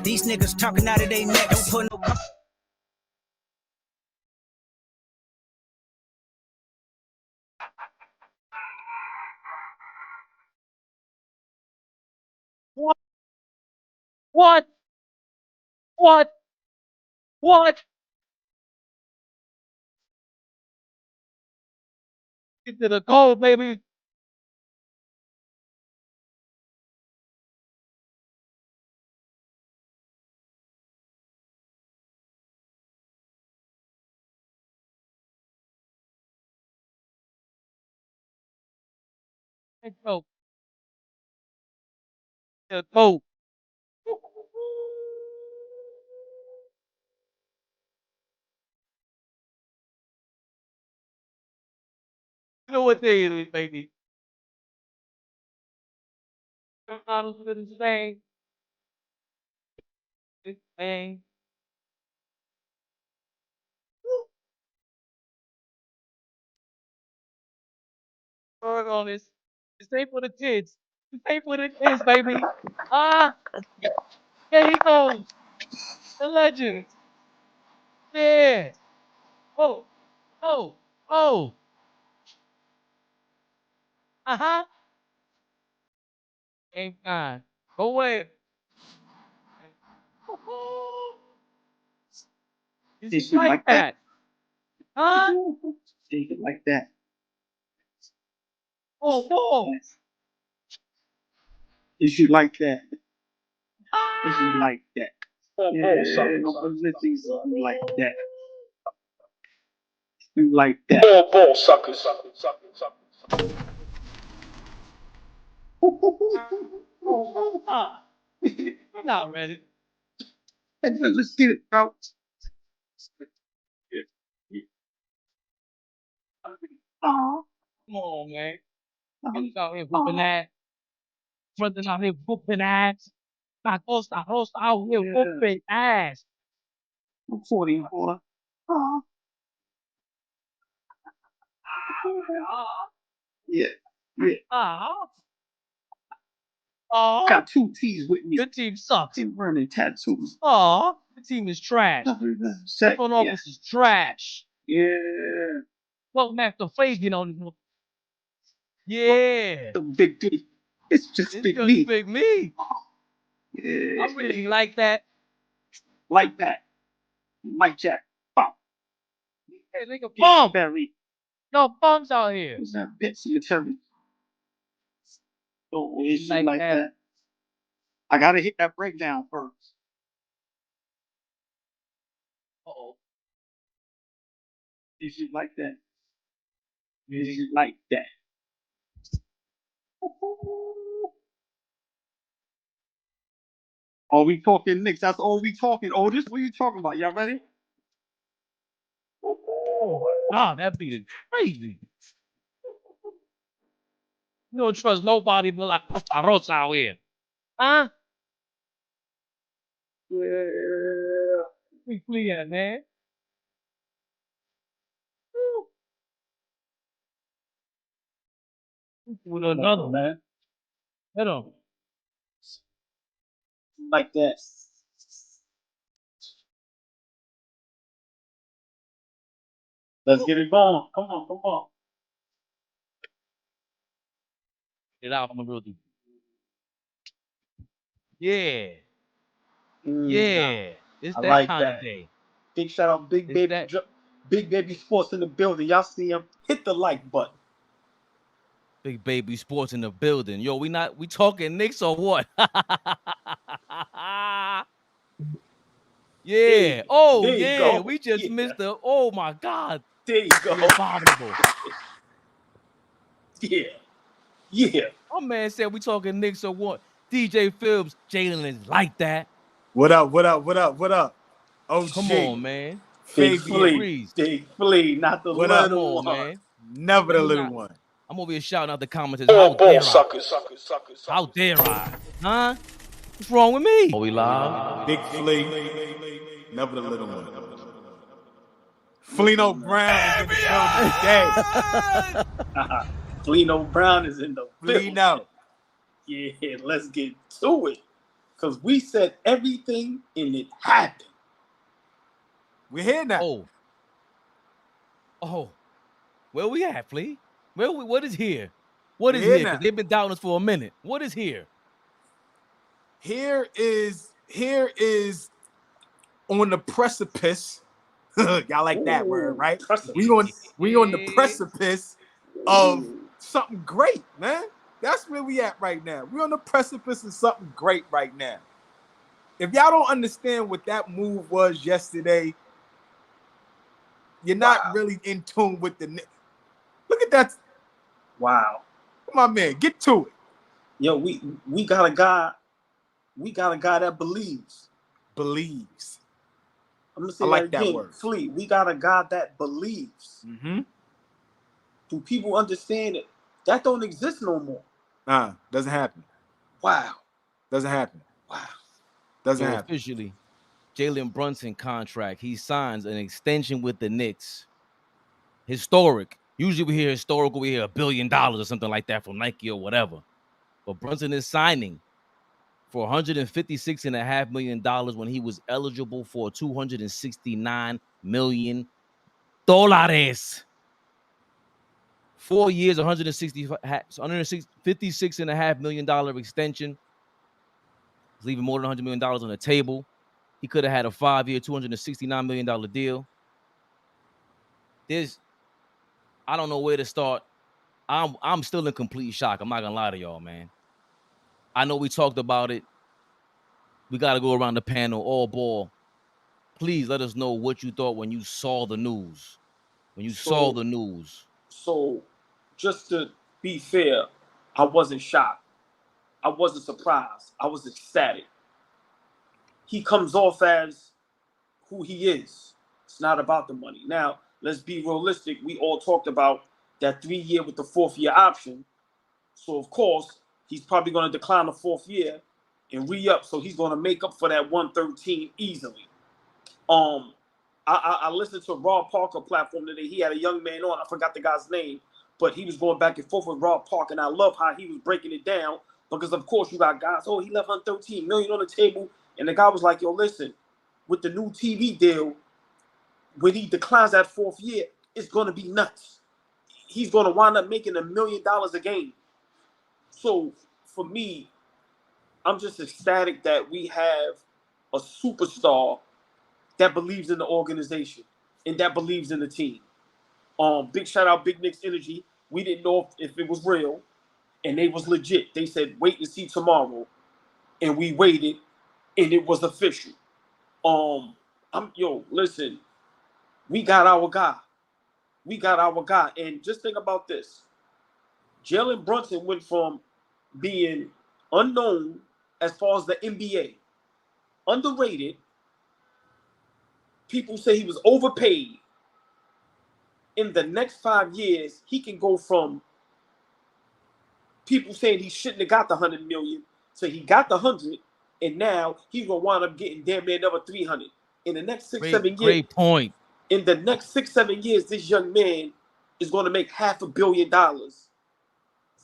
These niggas talking out of their neck, don't put no. What? What? What? What? Get to the goal, baby. Let's go. Let's go. You know what day it is, baby. I'm for this thing. This thing. Work on this. This ain't for the kids. This ain't for the kids, baby. Ah, there he goes. The legend. Yeah. Oh, oh, oh. Uh-huh. Ain't fine. Go away. Is it like that? Huh? Take it like that. Oh, oh. Is you like that? Ah. Is you like that? Yeah, you like that. You like that. Ball, sucker, sucker, sucker, sucker. I'm not ready. Let's get it, bro. Oh, Come on, man. Get out here whooping ass. Brothers out here whooping ass. Tacos out here whooping ass. I'm 44. Oh, yeah, yeah. Oh, Got two T's with me. your team sucks. Team running tattoos. Oh, the team is trash. Set, Front yeah. office is trash. Yeah. Welcome back to Fabian on. Yeah. The big D. It's just It's big just me. big me. Yeah. I really like that. Like that. Mike Jack. Bump. Hey, nigga, bum. Barry. No bums out here. Who's that bitch you tell me? Oh, is she Like like that. that? I gotta hit that breakdown first. Uh-oh. Is she like that? Is she like that? Are we talking Knicks? That's all we talking. Oh, this what you talking about? Y'all ready? Nah, that beat is crazy. You don't trust nobody but like Rosa out here. Huh? Yeah. We fleeing, man. With another man. Hit him. Like that. Let's get it going. Come on, come on. Get out, I'm a real dude. Yeah. Mm, Yeah. It's I that like kind that. of day. Big shout out, Big It's Baby, that- Big Baby Sports in the building. Y'all see him? Hit the like button. Big Baby Sports in the building. Yo, we talking Knicks or what? Yeah. Oh, There you yeah. go. We just Yeah. missed the. Oh my God. There you go. Abominable. Yeah. Yeah. My man said we talking Knicks or what? DJ Phillips, Jalen is like that. What up? What up? What up? What up? Oh, Come on, man. Big Fabian. Flea. Big Flea, not the What up? little Come on, one. man. Never the You little not- one. I'm over here shouting out the commenters. Ball, How dare I? sucker, sucker, sucker, sucker. How dare I? Huh? What's wrong with me? Are we live? Big Flea. Never the little one. Flino Brown is in the building today. Flino Brown is in the building. Flino. Yeah, let's get to it. Because we said everything and it happened. We're here now. Oh, where we at, Flea? What is here? What We're is here here? Because now. they've been doubting us for a minute. What is here? Here is on the precipice. Y'all like that word, right? We on the precipice of something great, man. That's where we at right now. We're on the precipice of something great right now. If y'all don't understand what that move was yesterday, you're not really in tune with the. Look at that. Wow. Come on, man, get to it. Yo, we got a guy. We got a guy that believes. Believes. I'm gonna say I like that again. that word. Flea. We got a guy that believes. Mm-hmm. Do people understand it? That don't exist no more. Doesn't happen. Wow. Doesn't happen. Wow. Doesn't So happen. officially, Jalen Brunson contract. He signs an extension with the Knicks. Historic. Usually we hear historical, we hear $1 billion or something like that from Nike or whatever. But Brunson is signing for $156.5 million when he was eligible for $269 million. 4 years, $156.5 million extension. He's leaving more than $100 million on the table. He could have had a 5-year, $269 million deal. I don't know where to start. I'm still in complete shock. I'm not gonna lie to y'all, man. I know we talked about it. We got to go around the panel. AllBall, please let us know what you thought when you saw the news. So, just to be fair, I wasn't shocked. I wasn't surprised. I was ecstatic. He comes off as who he is. It's not about the money. Now, let's be realistic. We all talked about that 3-year with the 4th-year option. So, of course, he's probably going to decline the 4th year and re-up. So he's going to make up for that 113 easily. I listened to Rob Parker platform today. He had a young man on. I forgot the guy's name, but he was going back and forth with Rob Parker, and I love how he was breaking it down because, of course, you got guys, he left $113 million on the table, and the guy was like, yo, listen, with the new TV deal, when he declines that 4th year, it's going to be nuts. He's going to wind up making $1 million a game. So, for me, I'm just ecstatic that we have a superstar that believes in the organization and that believes in the team. Big shout out, Big Knicks Energy. We didn't know if it was real, and they was legit. They said, wait and see tomorrow. And we waited, and it was official. Listen, we got our guy. We got our guy. And just think about this. Jalen Brunson went from being unknown as far as the NBA, underrated. People say he was overpaid. In the next 5 years, he can go from people saying he shouldn't have got the 100 million, so he got the 100, and now he's gonna wind up getting damn near another 300 in the next 6-7 years. Great point. In the next 6-7 years, this young man is going to make $500 million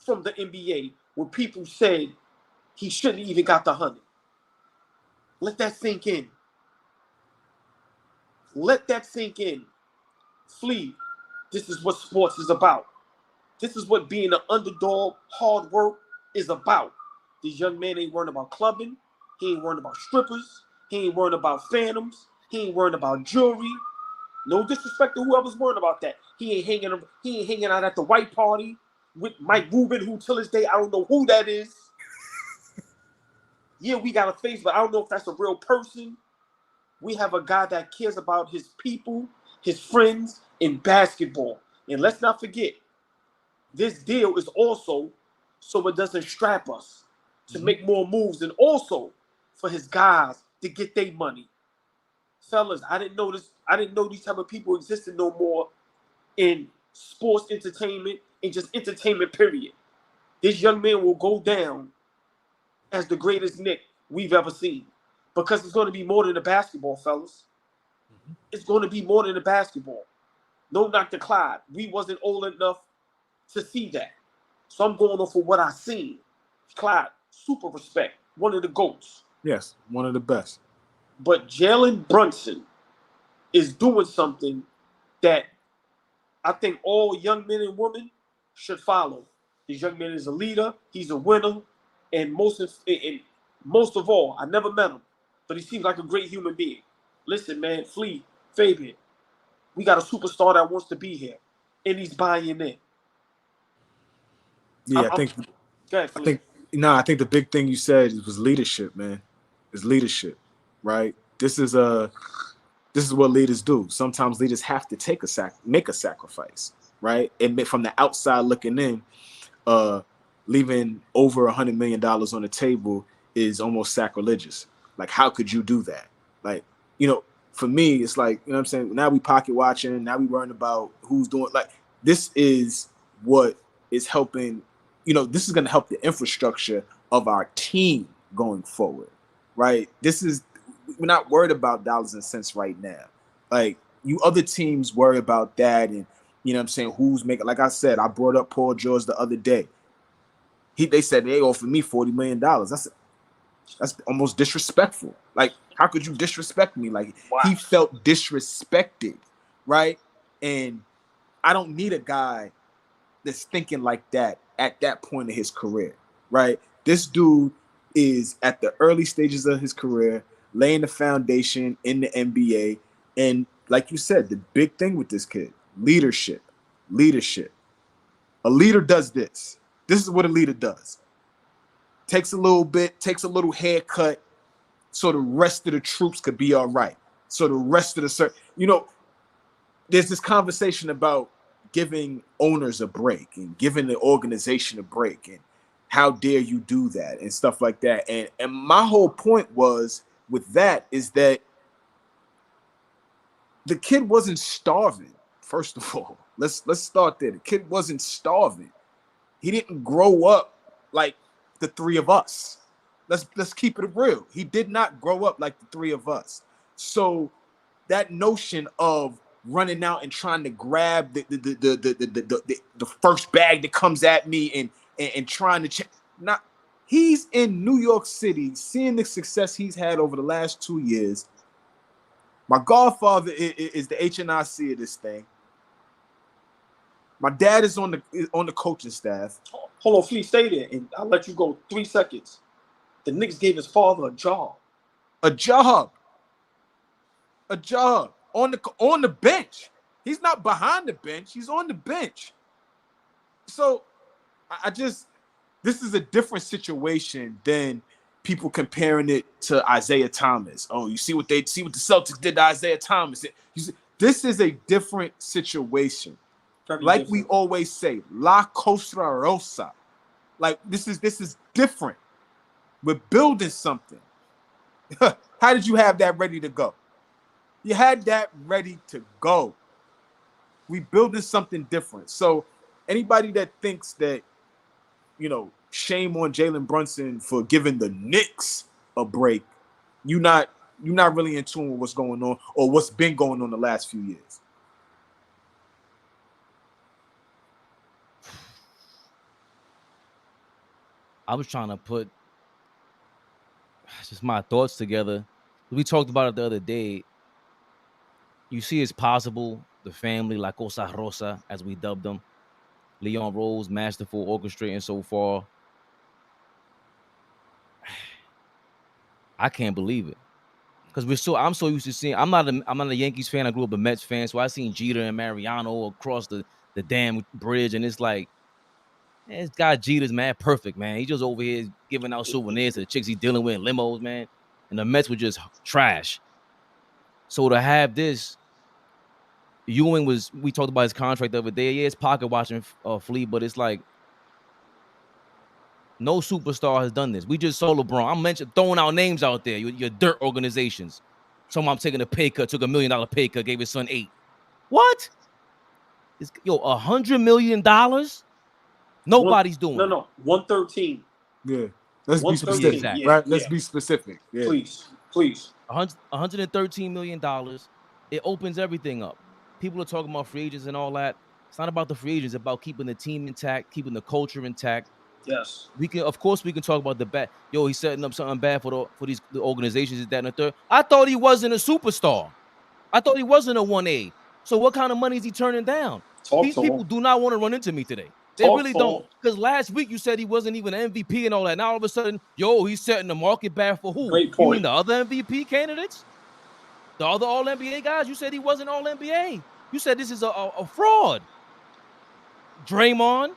from the NBA, where people said he shouldn't even got the 100. Let that sink in. Let that sink in. Flea, this is what sports is about. This is what being an underdog, hard work is about. This young man ain't worrying about clubbing. He ain't worrying about strippers. He ain't worrying about phantoms. He ain't worrying about jewelry. No disrespect to whoever's worrying about that. He ain't hanging out at the white party with Mike Rubin, who till this day I don't know who that is. Yeah, we got a face, but I don't know if that's a real person. We have a guy that cares about his people, his friends in basketball. And let's not forget, this deal is also so it doesn't strap us to make more moves, and also for his guys to get their money. Fellas, I didn't know these type of people existed no more in sports entertainment and just entertainment, period. This young man will go down as the greatest Knick we've ever seen, because it's going to be more than a basketball, fellas. It's going to be more than a basketball. No knock to Clyde. We wasn't old enough to see that. So I'm going off of what I seen. Clyde, super respect, one of the GOATs. Yes, one of the best. But Jalen Brunson is doing something that I think all young men and women should follow. This young man is a leader. He's a winner. And most of all, I never met him, but he seems like a great human being. Listen, man, Fabian, we got a superstar that wants to be here, and he's buying in. Yeah, I think the big thing you said was leadership, man. It's leadership, right? This is what leaders do. Sometimes leaders have to make a sacrifice, right? And from the outside looking in, leaving over $100 million on the table is almost sacrilegious. Like, how could you do that? Like, for me, it's like, you know what I'm saying? Now we pocket watching, now we worrying about who's doing, like, this is what is helping, this is going to help the infrastructure of our team going forward, right? We're not worried about dollars and cents right now. Like, you other teams worry about that, and you know what I'm saying, who's making, like I said, I brought up Paul George the other day. They said they offered me $40 million. That's almost disrespectful. Like, how could you disrespect me? Like, wow. He felt disrespected, right? And I don't need a guy that's thinking like that at that point of his career, right? This dude is at the early stages of his career, laying the foundation in the NBA. And like you said, the big thing with this kid, leadership. A leader does this. This is what a leader does. Takes a little haircut so the rest of the troops could be all right. So the rest of there's this conversation about giving owners a break and giving the organization a break, and how dare you do that and stuff like that. And my whole point was with that is that the kid wasn't starving. First of all, let's start there. The kid wasn't starving. He didn't grow up like the three of us. Let's keep it real. He did not grow up like the three of us. So that notion of running out and trying to grab the first bag that comes at me and trying to he's in New York City, seeing the success he's had over the last 2 years. My godfather is the HNIC of this thing. My dad is on the coaching staff. Hold on, please stay there, and I'll let you go 3 seconds. The Knicks gave his father a job. A job on the bench. He's not behind the bench. He's on the bench. So this is a different situation than people comparing it to Isaiah Thomas. Oh, you see what the Celtics did to Isaiah Thomas. This is a different situation. Like we always say, La Costa Rosa. Like this is different. We're building something. How did you have that ready to go? You had that ready to go. We building something different. So anybody that thinks that, shame on Jalen Brunson for giving the Knicks a break, you're not really in tune with what's going on or what's been going on the last few years. I was trying to put just my thoughts together. We talked about it the other day. You see, it's possible the family, La Cosa Rosa, as we dubbed them, Leon Rose, masterful orchestrating so far. I can't believe it, because I'm so used to seeing. I'm not a Yankees fan. I grew up a Mets fan, so I seen Jeter and Mariano across the damn bridge, and it's like, man, this guy Jeter's mad perfect, man. He just over here giving out souvenirs to the chicks he's dealing with in limos, man. And the Mets were just trash. So to have this, Ewing we talked about his contract the other day. Yeah, it's pocket watching Flea, but it's like no superstar has done this. We just saw LeBron. I'm throwing out names out there. Your dirt organizations. Someone taking a pay cut, took $1 million pay cut, gave his son $8 million. What? $100 million? Nobody's doing it. No, 113. Yeah. Let's be specific, yeah, right? Yeah. Let's be specific. Yeah. Please. $113 million. It opens everything up. People are talking about free agents and all that. It's not about the free agents. It's about keeping the team intact, keeping the culture intact, Yes. We can, of course, we can talk about the bad. Yo, he's setting up something bad for the organizations. Is that and the third? I thought he wasn't a superstar. I thought he wasn't a 1A. So what kind of money is he turning down? Talk These to people him. do not want to run into me today. They Talk really to don't. him. Because last week you said he wasn't even an MVP and all that. Now all of a sudden, yo, he's setting the market bad for who? Great You mean point. the other MVP candidates? The other All-NBA guys? You said he wasn't All-NBA. You said this is a fraud. Draymond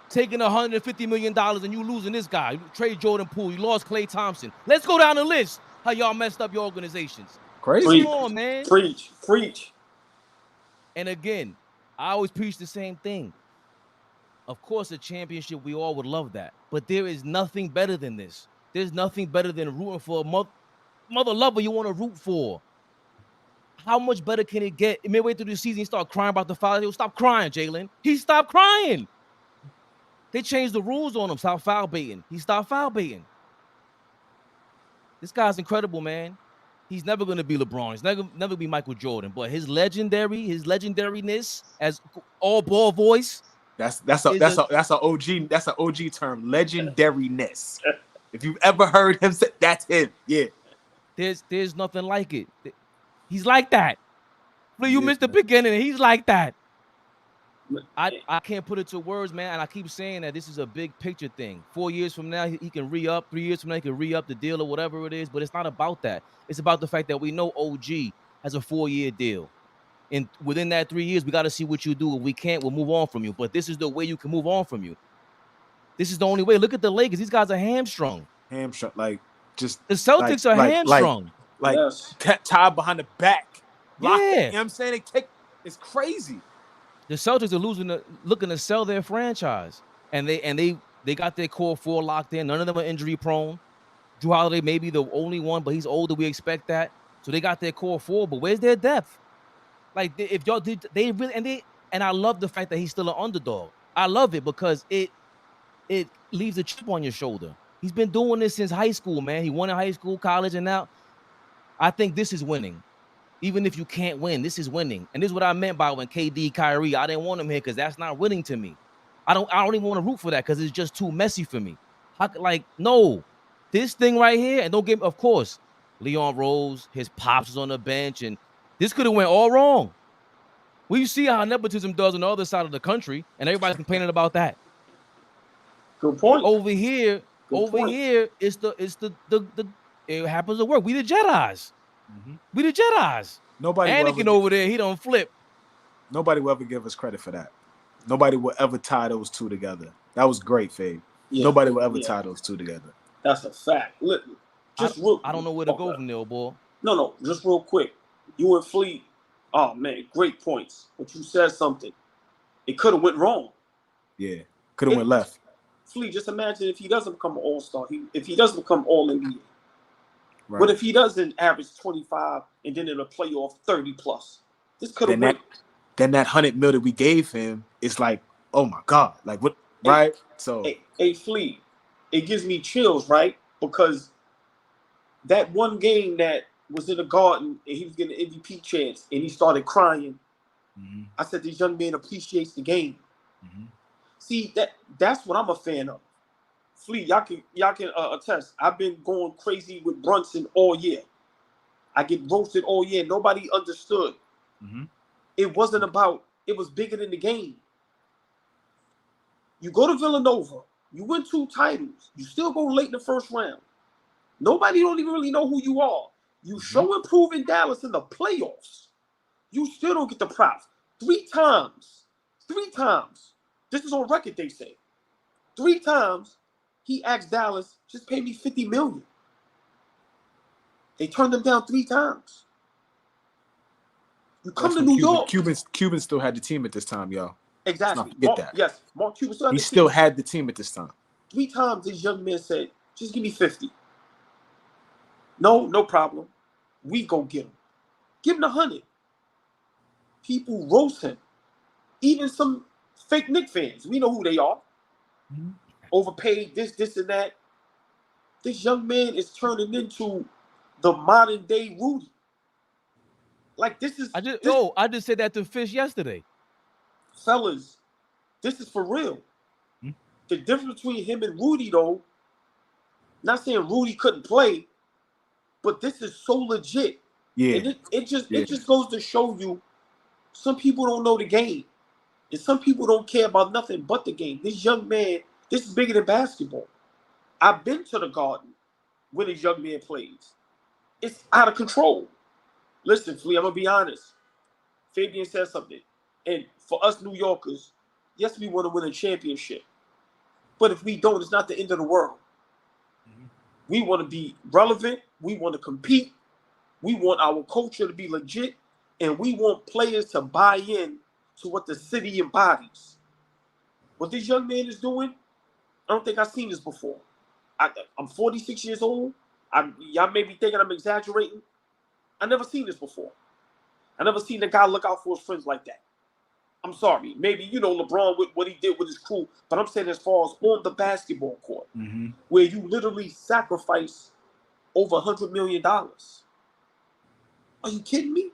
taking $150 million and you losing this guy. You trade Jordan Poole. You lost Klay Thompson. Let's go down the list. How y'all messed up your organizations. Crazy. Come on, man. Preach. And again, I always preach the same thing. Of course, a championship, we all would love that. But there is nothing better than this. There's nothing better than rooting for a mother lover you want to root for. How much better can it get? Midway through the season, he started crying about the foul. He'll stop crying, Jalen. He stopped crying. They changed the rules on him. Stop foul baiting. He stopped foul baiting. This guy's incredible, man. He's never going to be LeBron. He's never be Michael Jordan. But his legendariness as all ball voice. That's an OG term, legendariness. If you've ever heard him say, that's him. Yeah. There's nothing like it. He's like that. But you Yeah, missed the man. beginning. He's like that. I can't put it to words, man. And I keep saying that this is a big picture thing. 4 years from now, he can re-up. 3 years from now, he can re-up the deal or whatever it is. But it's not about that. It's about the fact that we know OG has a 4-year deal. And within that 3 years, we got to see what you do. If we can't, we'll move on from you. But this is the way you can move on from you. This is the only way. Look at the Lakers. These guys are hamstrung. Hamstrung, like just The Celtics are hamstrung. Like Yes. tied behind the back. Locked in, Yeah. you know what I'm saying? It's crazy. The Celtics are looking to sell their franchise. And they got their core 4 locked in. None of them are injury prone. Drew Holiday may be the only one, but he's older. We expect that. So they got their core 4, but where's their depth? Like if y'all did, they really and I love the fact that he's still an underdog. I love it because it leaves a chip on your shoulder. He's been doing this since high school, man. He won in high school, college, and now I think this is winning. Even if you can't win, this is winning. And this is what I meant by when KD, Kyrie, I didn't want him here because that's not winning to me. I don't even want to root for that because it's just too messy for me. No, this thing right here, and don't get, of course, Leon Rose, his pops was on the bench, and this could have went all wrong. We see how nepotism does on the other side of the country, and everybody's complaining about that. Good point. Over here, it's the it happens at work. We the Jedis. Mm-hmm. We the Jedis. Anakin over there, he don't flip. Nobody will ever give us credit for that. Nobody will ever tie those two together. That was great, Fabe. Yeah. Nobody will ever tie those two together. That's a fact. Look, I don't know where to go from there, boy. No, just real quick. You and Fleet, oh man, great points. But you said something. It could have went wrong. Yeah, could have went left. Fleet, just imagine if he doesn't become an all-star, if he doesn't become all-NBA. Right. What if he doesn't average 25 and then in a playoff 30 plus? This could have went. Then that $100 million that we gave him is like, oh my God, like what? Right? So, hey, Fleet, it gives me chills, right? Because that one game that was in the Garden and he was getting an MVP chance and he started crying. Mm-hmm. I said, this young man appreciates the game. Mm-hmm. See, that's what I'm a fan of. Fleet, y'all can attest. I've been going crazy with Brunson all year. I get roasted all year. Nobody understood. Mm-hmm. It wasn't about, it was bigger than the game. You go to Villanova, you win 2 titles, you still go late in the first round. Nobody don't even really know who you are. You show and prove in Dallas in the playoffs. You still don't get the props. 3 times. This is on record, they say. 3 times he asked Dallas, just pay me $50 million. They turned him down 3 times. You come to New York. Cuban still had the team at this time, y'all. Exactly. Get that. Yes, Mark Cuban still had he the team. still had the team at this time. 3 times this young man said, just give me 50. No problem. We go get him. Give him 100. People roast him. Even some fake Knicks fans. We know who they are. Mm-hmm. Overpaid, this, and that. This young man is turning into the modern day Rudy. Like this is. I just said that to Fish yesterday. Fellas, this is for real. The difference between him and Rudy, though, not saying Rudy couldn't play, but this is so legit. Yeah. And it just goes to show you some people don't know the game. And some people don't care about nothing but the game. This young man, this is bigger than basketball. I've been to the Garden when this young man plays. It's out of control. Listen, Flea, I'm going to be honest. Fabian said something. And for us New Yorkers, yes, we want to win a championship. But if we don't, it's not the end of the world. We want to be relevant. We want to compete. We want our culture to be legit. And we want players to buy in to what the city embodies. What this young man is doing, I don't think I've seen this before. I'm 46 years old. Y'all may be thinking I'm exaggerating. I never seen this before. I never seen a guy look out for his friends like that. I'm sorry. Maybe, LeBron with what he did with his crew. But I'm saying as far as on the basketball court, where you literally sacrifice over $100 million. Are you kidding me?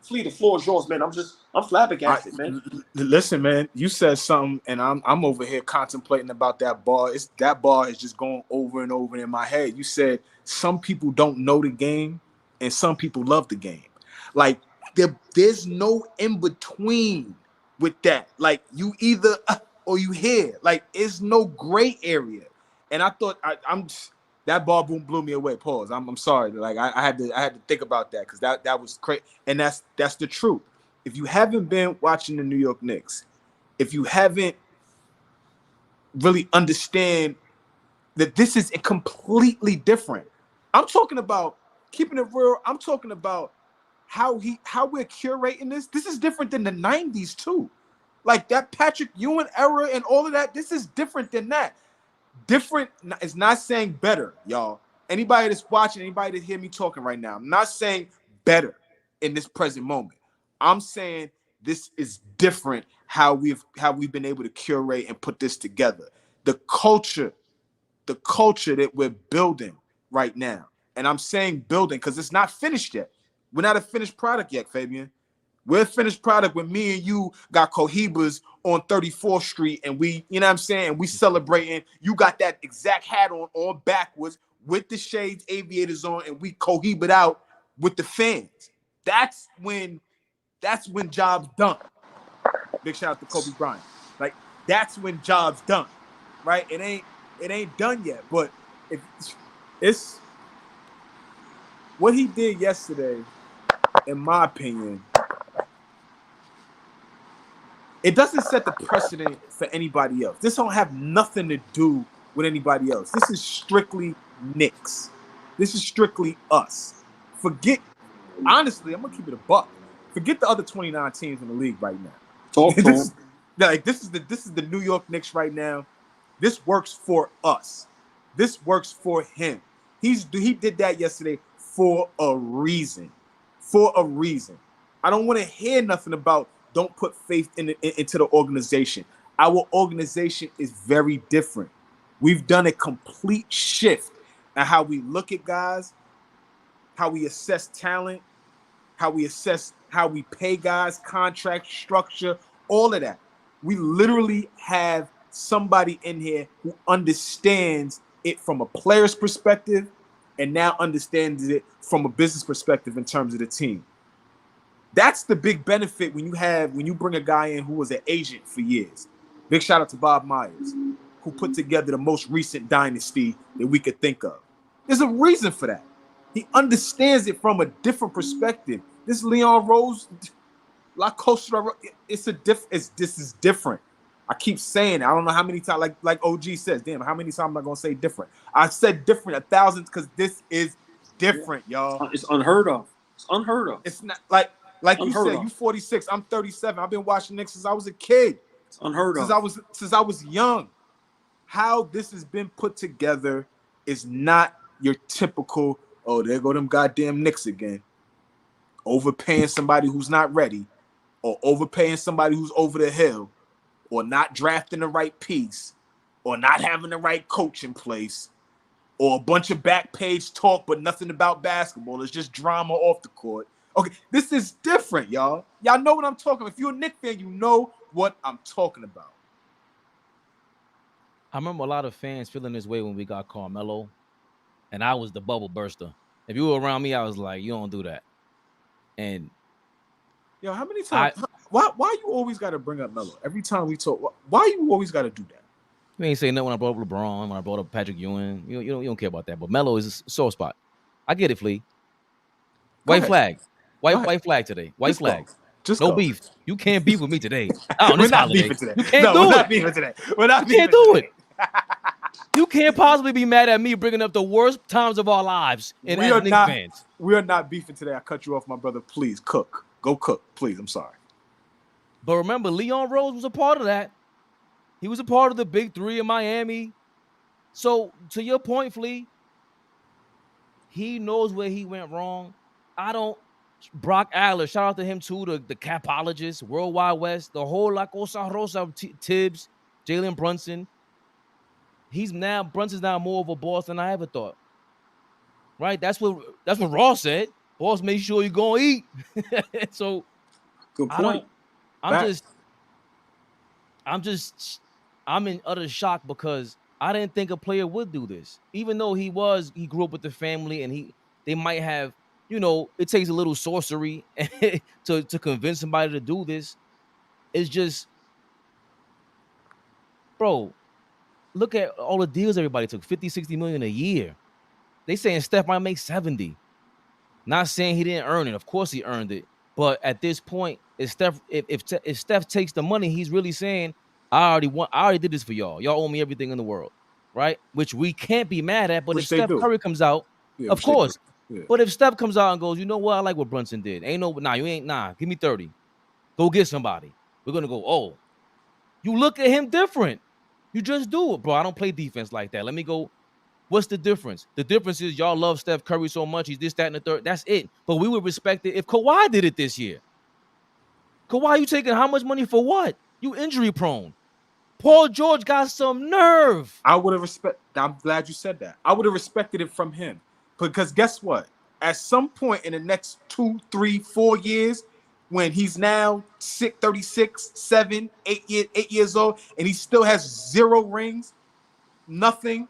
Flea, the floor is yours, man. I'm flabbergasted, man. Listen, man, you said something, and I'm over here contemplating about that bar. That bar is just going over and over in my head. You said some people don't know the game, and some people love the game. Like there's no in between with that. Like you either or you here. Like it's no gray area. And I thought that ball boom blew me away. Pause. I'm sorry. Like I had to think about that because that was crazy. And that's the truth. If you haven't been watching the New York Knicks, if you haven't really understand that this is completely different. I'm talking about keeping it real. I'm talking about how we're curating this. This is different than the 90s too. Like that Patrick Ewing era and all of that. This is different than that. Different is not saying better, y'all. Anybody that's watching, anybody that hear me talking right now, I'm not saying better in this present moment. I'm saying this is different how we've been able to curate and put this together. The culture that we're building right now. And I'm saying building because it's not finished yet. We're not a finished product yet, Fabian. We're a finished product when me and you got Cohibas on 34th Street and we, you know what I'm saying, and we celebrating. You got that exact hat on backwards with the shades, aviators on, and we Cohiba'd out with the fans. That's when job's done. Big shout out to Kobe Bryant. Like that's when job's done, right? It ain't done yet, but it's what he did yesterday, in my opinion. It doesn't set the precedent for anybody else. This don't have nothing to do with anybody else. This is strictly Knicks. This is strictly us. Honestly, I'm gonna keep it a buck. Forget the other 29 teams in the league right now. This is the New York Knicks right now. This works for us. This works for him. He did that yesterday for a reason. For a reason. I don't want to hear nothing about don't put faith into the organization. Our organization is very different. We've done a complete shift in how we look at guys, how we assess talent, how we pay guys, contract structure, all of that. We literally have somebody in here who understands it from a player's perspective and now understands it from a business perspective in terms of the team. That's the big benefit when you bring a guy in who was an agent for years. Big shout out to Bob Myers, who put together the most recent dynasty that we could think of. There's a reason for that. He understands it from a different perspective. This Leon Rose, La Costa, this is different. I keep saying it. I don't know how many times, like OG says, damn, how many times am I gonna say different? I said different 1,000 because this is different, y'all. It's unheard of. It's unheard of. It's not like you said, you 46, I'm 37. I've been watching Knicks since I was a kid. It's unheard of. Since I was young. How this has been put together is not your typical, oh, there go them goddamn Knicks again. Overpaying somebody who's not ready, or overpaying somebody who's over the hill, or not drafting the right piece, or not having the right coach in place, or a bunch of back page talk, but nothing about basketball. It's just drama off the court. Okay, this is different, y'all. Y'all know what I'm talking about. If you're a Knicks fan, you know what I'm talking about. I remember a lot of fans feeling this way when we got Carmelo, and I was the bubble burster. If you were around me, I was like, you don't do that. And Yo, how many times? Why you always got to bring up Melo every time we talk? Why you always got to do that? you ain't saying nothing when I brought up LeBron, when I brought up Patrick Ewing. You don't care about that. But Melo is a sore spot. I get it, Flea. White flag. White flag today. White flag. Just no go. beef. You can't beef with me today. On We're this not holiday. beefing today. You can't No, do we're it. not beefing today. We're not You can't beefing do today. it. You can't possibly be mad at me bringing up the worst times of our lives and We as are Knicks not. fans. We are not beefing today. I cut you off, my brother. Please cook. Go cook, please. I'm sorry. But remember, Leon Rose was a part of that. He was a part of the big three in Miami. So to your point, Flea, he knows where he went wrong. Brock Adler, shout out to him too, the capologist, Worldwide West, the whole La Cosa Rosa, Tibbs, Jalen Brunson. Brunson's now more of a boss than I ever thought. Right? That's what Ross said. Boss, make sure you go eat. So Good point. I'm in utter shock because I didn't think a player would do this. Even though he grew up with the family and they might have, it takes a little sorcery to convince somebody to do this. It's just, bro, look at all the deals everybody took, 50, 60 million a year. They saying Steph might make 70. Not saying he didn't earn it. Of course he earned it. But at this point, if Steph takes the money, he's really saying, I already did this for y'all. Y'all owe me everything in the world. Right? Which we can't be mad at. But if Steph Curry comes out, of course. Yeah. But if Steph comes out and goes, you know what? I like what Brunson did. Give me 30. Go get somebody. We're going to go, oh, you look at him different. You just do it, bro. I don't play defense like that. Let me go. What's the difference? The difference is y'all love Steph Curry so much. He's this, that, and the third. That's it. But we would respect it if Kawhi did it this year. Kawhi, you taking how much money for what? You injury prone. Paul George got some nerve. I'm glad you said that. I would have respected it from him. Because guess what? At some point in the next 2, 3, 4 years, when he's now 36, 7, 8 years old, and he still has 0 rings, nothing.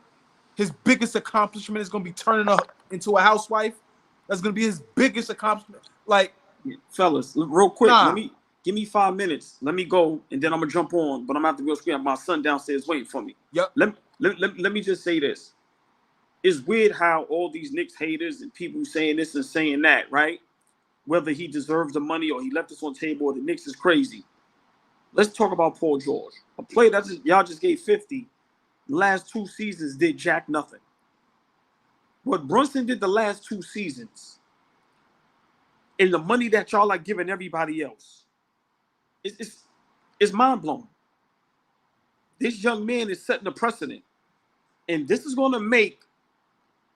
His biggest accomplishment is going to be turning up into a housewife. That's going to be his biggest accomplishment. Like, fellas, real quick, give me 5 minutes. Let me go, and then I'm gonna jump on. But I'm gonna have to go screen. My son downstairs waiting for me. Yep. Let me just say this. It's weird how all these Knicks haters and people saying this and saying that, right? Whether he deserves the money or he left us on the table or the Knicks is crazy. Let's talk about Paul George, a player that y'all just gave 50. The last 2 seasons did jack nothing. What Brunson did the last 2 seasons and the money that y'all are giving everybody else, it's mind-blowing. This young man is setting a precedent. And this is going to make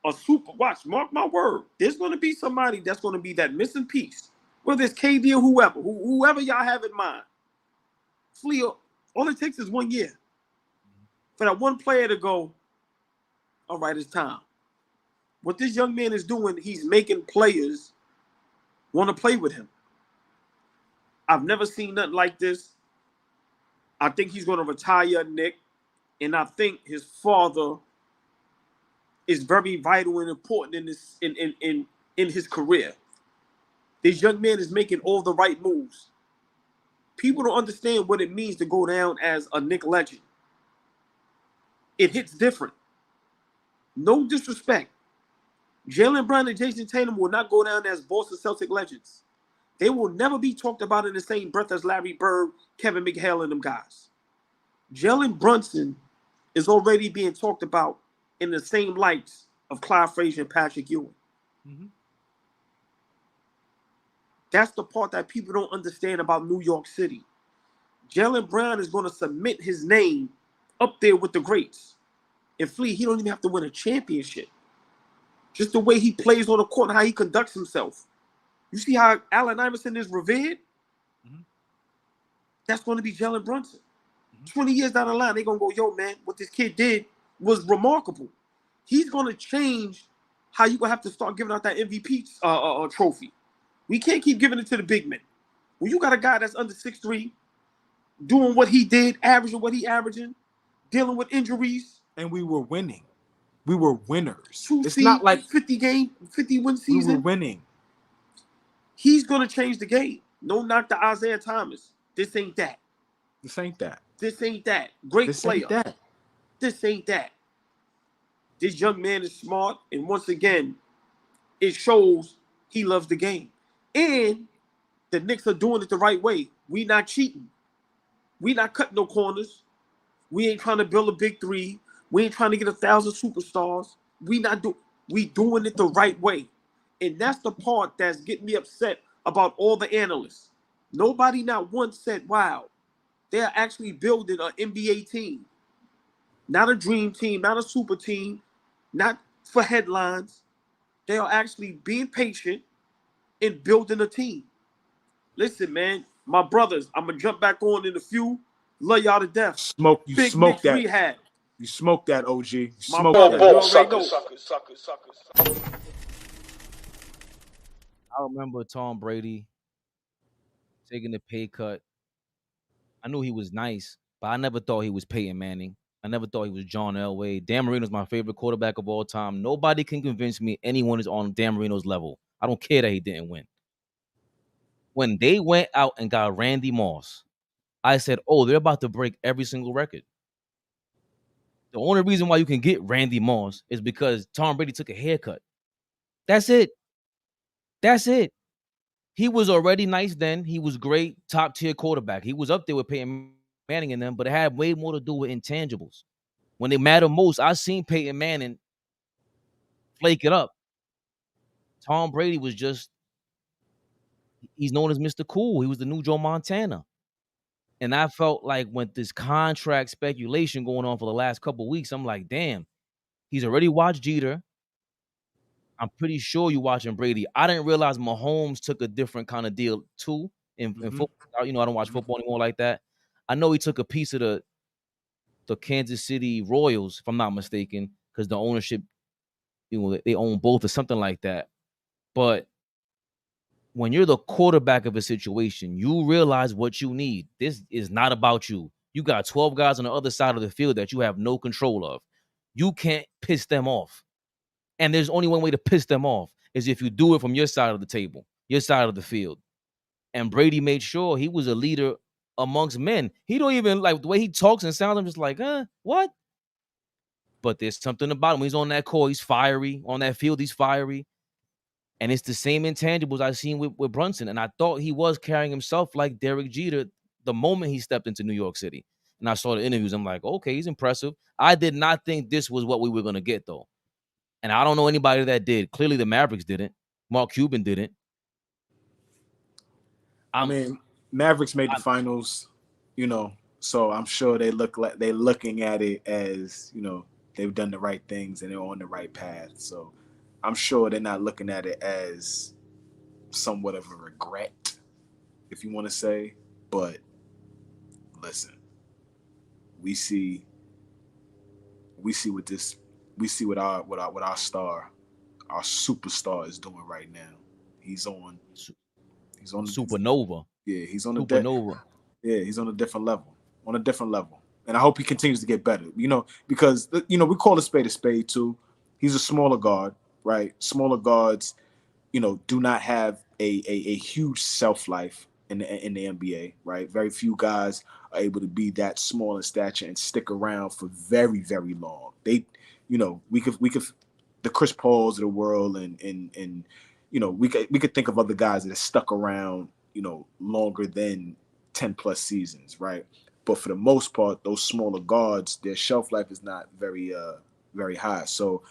a super watch. Mark my word. There's going to be somebody that's going to be that missing piece. Whether it's KD or whoever y'all have in mind. Flea, all it takes is 1 year for that one player to go, all right, it's time. What this young man is doing, he's making players want to play with him. I've never seen nothing like this. I think he's going to retire, Nick, and I think his father is very vital and important in this in his career. This young man is making all the right moves. People don't understand what it means to go down as a Knick legend. It hits different. No disrespect. Jalen Brown and Jason Tatum will not go down as Boston Celtic legends. They will never be talked about in the same breath as Larry Bird, Kevin McHale, and them guys. Jalen Brunson is already being talked about in the same lights of Clyde Frazier and Patrick Ewing. Mm-hmm. That's the part that people don't understand about New York City. Jalen Brown is going to submit his name up there with the greats. And Flea, he don't even have to win a championship. Just the way he plays on the court and how he conducts himself. You see how Allen Iverson is revered? Mm-hmm. That's going to be Jalen Brunson. Mm-hmm. 20 years down the line, they're going to go, yo, man, what this kid did was remarkable. He's going to change how you're going to have to start giving out that MVP trophy. We can't keep giving it to the big men. When you got a guy that's under 6'3", doing what he did, averaging what he averaging, dealing with injuries. And we were winning. We were winners. It's Seed, not like 50 win we were season. winning. He's gonna change the game. No knock to Isaiah Thomas. This ain't that. This ain't that. This ain't that. Great This player. ain't that. This ain't that. This young man is smart, and once again, it shows he loves the game. And the Knicks are doing it the right way. We not cheating. We not cutting no corners. We ain't trying to build a big three. We ain't trying to get 1,000 superstars. We doing it the right way. And that's the part that's getting me upset about all the analysts. Nobody not once said, wow, they're actually building an NBA team. Not a dream team, not a super team, not for headlines. They are actually being patient and building a team. Listen, man, my brothers, I'm going to jump back on in a few. Love y'all to death. You Big smoke Knicks that. Rehab. You smoke that, OG. You My smoke brother, that. you Ball, already sucker. know. I remember Tom Brady taking the pay cut. I knew he was nice, but I never thought he was Peyton Manning. I never thought he was John Elway. Dan Marino's my favorite quarterback of all time. Nobody can convince me anyone is on Dan Marino's level. I don't care that he didn't win. When they went out and got Randy Moss, I said, oh, they're about to break every single record. The only reason why you can get Randy Moss is because Tom Brady took a haircut. That's it. That's it. He was already nice then. He was great, top-tier quarterback. He was up there with Peyton Manning and them, but it had way more to do with intangibles. When they matter most, I seen Peyton Manning flake it up. Tom Brady was just, he's known as Mr. Cool. He was the new Joe Montana. And I felt like with this contract speculation going on for the last couple of weeks, I'm like, damn, he's already watched Jeter. I'm pretty sure you're watching Brady. I didn't realize Mahomes took a different kind of deal too in football. You know, I don't watch football anymore like that. I know he took a piece of the Kansas City Royals, if I'm not mistaken, because the ownership, you know, they own both or something like that. But when you're the quarterback of a situation, you realize what you need. This is not about you. You got 12 guys on the other side of the field that you have no control of. You can't piss them off. And there's only one way to piss them off is if you do it from your side of the table, your side of the field. And Brady made sure he was a leader amongst men. He don't even like the way he talks and sounds. I'm just like, what? But there's something about him. When he's on that court, he's fiery. On that field, he's fiery. And it's the same intangibles I've seen with Brunson. And I thought he was carrying himself like Derek Jeter the moment he stepped into New York City. And I saw the interviews. I'm like, okay, he's impressive. I did not think this was what we were going to get, though. And I don't know anybody that did. Clearly, the Mavericks didn't. Mark Cuban didn't. I mean, Mavericks made the finals, you know, so I'm sure they look like they're looking at it as, you know, they've done the right things and they're on the right path. So I'm sure they're not looking at it as somewhat of a regret, if you want to say. But listen, we see what our star, our superstar is doing right now. He's on Supernova. Yeah, he's on Supernova. He's on a different level. And I hope he continues to get better. You know, because we call a spade too. He's a smaller guard, right? Smaller guards, do not have a huge shelf life in the NBA, right? Very few guys are able to be that small in stature and stick around for very, very long. We could the Chris Pauls of the world and we could think of other guys that have stuck around, longer than 10 plus seasons, right? But for the most part, those smaller guards, their shelf life is not very high. So,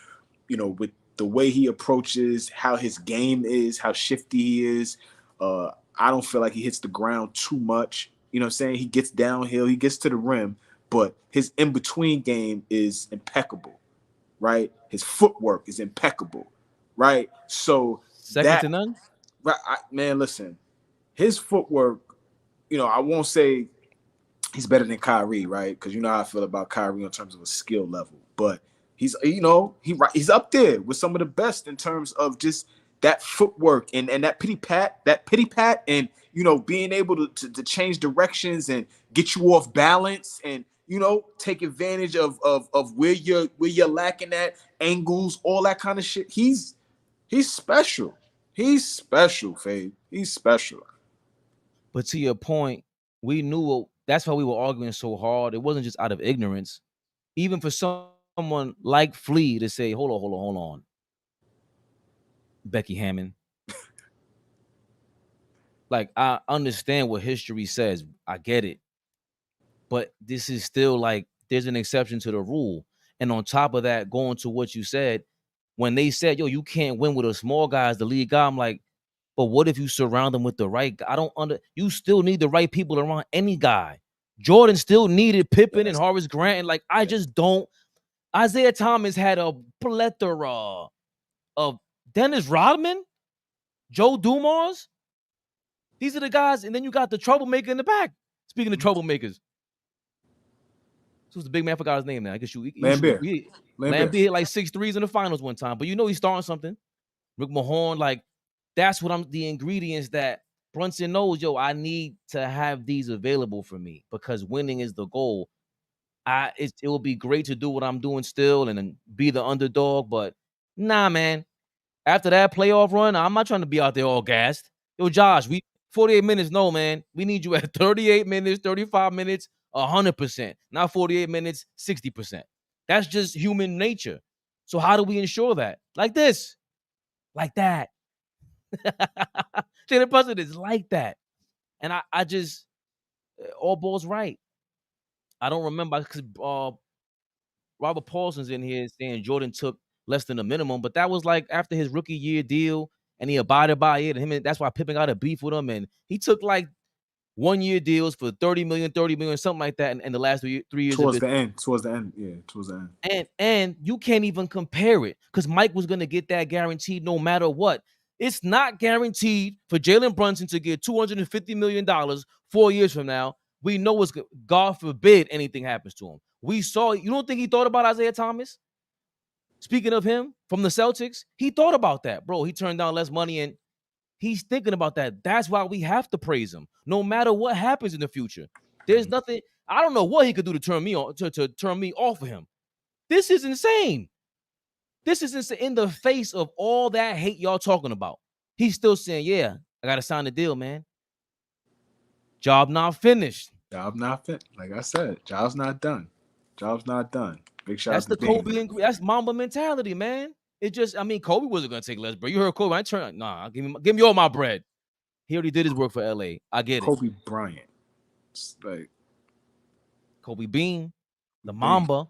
with the way he approaches, how his game is, how shifty he is, I don't feel like he hits the ground too much. You know what I'm saying? He gets downhill, he gets to the rim, but his in-between game is impeccable, right? His footwork is impeccable, right? So second to none? Right, man, listen, his footwork, I won't say he's better than Kyrie, right? Because you know how I feel about Kyrie in terms of a skill level, but he's up there with some of the best in terms of just that footwork and that pity pat, and being able to change directions and get you off balance and take advantage of where you're lacking at, angles, all that kind of shit. He's special. He's special, Fabe. He's special. But to your point, we knew that's why we were arguing so hard. It wasn't just out of ignorance. Even for someone like Flea to say, hold on. Becky Hammond. Like, I understand what history says. I get it. But this is still like, there's an exception to the rule. And on top of that, going to what you said, when they said, yo, you can't win with a small guy as the lead guy, I'm like, but what if you surround them with the right guy? You still need the right people around any guy. Jordan still needed Pippen and Horace Grant. And like, I just don't. Isaiah Thomas had a plethora of Dennis Rodman, Joe Dumars. These are the guys. And then you got the troublemaker in the back. Speaking of troublemakers. Who's the big man? I forgot his name now. I guess Lambert hit like 6 threes in the finals one time. But he's starting something. Rick Mahorn, like, that's what the ingredients that Brunson knows, yo, I need to have these available for me because winning is the goal. It will be great to do what I'm doing still and be the underdog, but nah, man. After that playoff run, I'm not trying to be out there all gassed. Yo, Josh, 48 minutes, no, man. We need you at 38 minutes, 35 minutes, 100%. Not 48 minutes, 60%. That's just human nature. So how do we ensure that? Like this. Like that. Jalen Brunson is like that. And I just, AllBall's right. I don't remember because Robert Paulson's in here saying Jordan took less than the minimum, but that was like after his rookie year deal and he abided by it. And that's why Pippen got a beef with him. And he took like 1 year deals for 30 million, something like that. And the last 3 years. Towards the end. Yeah, towards the end. And you can't even compare it because Mike was going to get that guaranteed no matter what. It's not guaranteed for Jalen Brunson to get $250 million 4 years from now. We know it's, God forbid anything happens to him. We saw, you don't think he thought about Isaiah Thomas? Speaking of him from the Celtics, he thought about that, bro. He turned down less money and he's thinking about that. That's why we have to praise him, no matter what happens in the future. There's nothing, I don't know what he could do to turn me on, to turn me off of him. This is insane. This is insane. In the face of all that hate y'all talking about, he's still saying, yeah, I got to sign the deal, man. Job not finished. Job not finished. Like I said, job's not done. Job's not done. Big shout That's out to the Kobe. That's Mamba mentality, man. It just, Kobe wasn't going to take less bread. You heard Kobe. Give me all my bread. He already did his work for LA. I get it. Kobe Bryant. It's like Kobe Bean, the Mamba.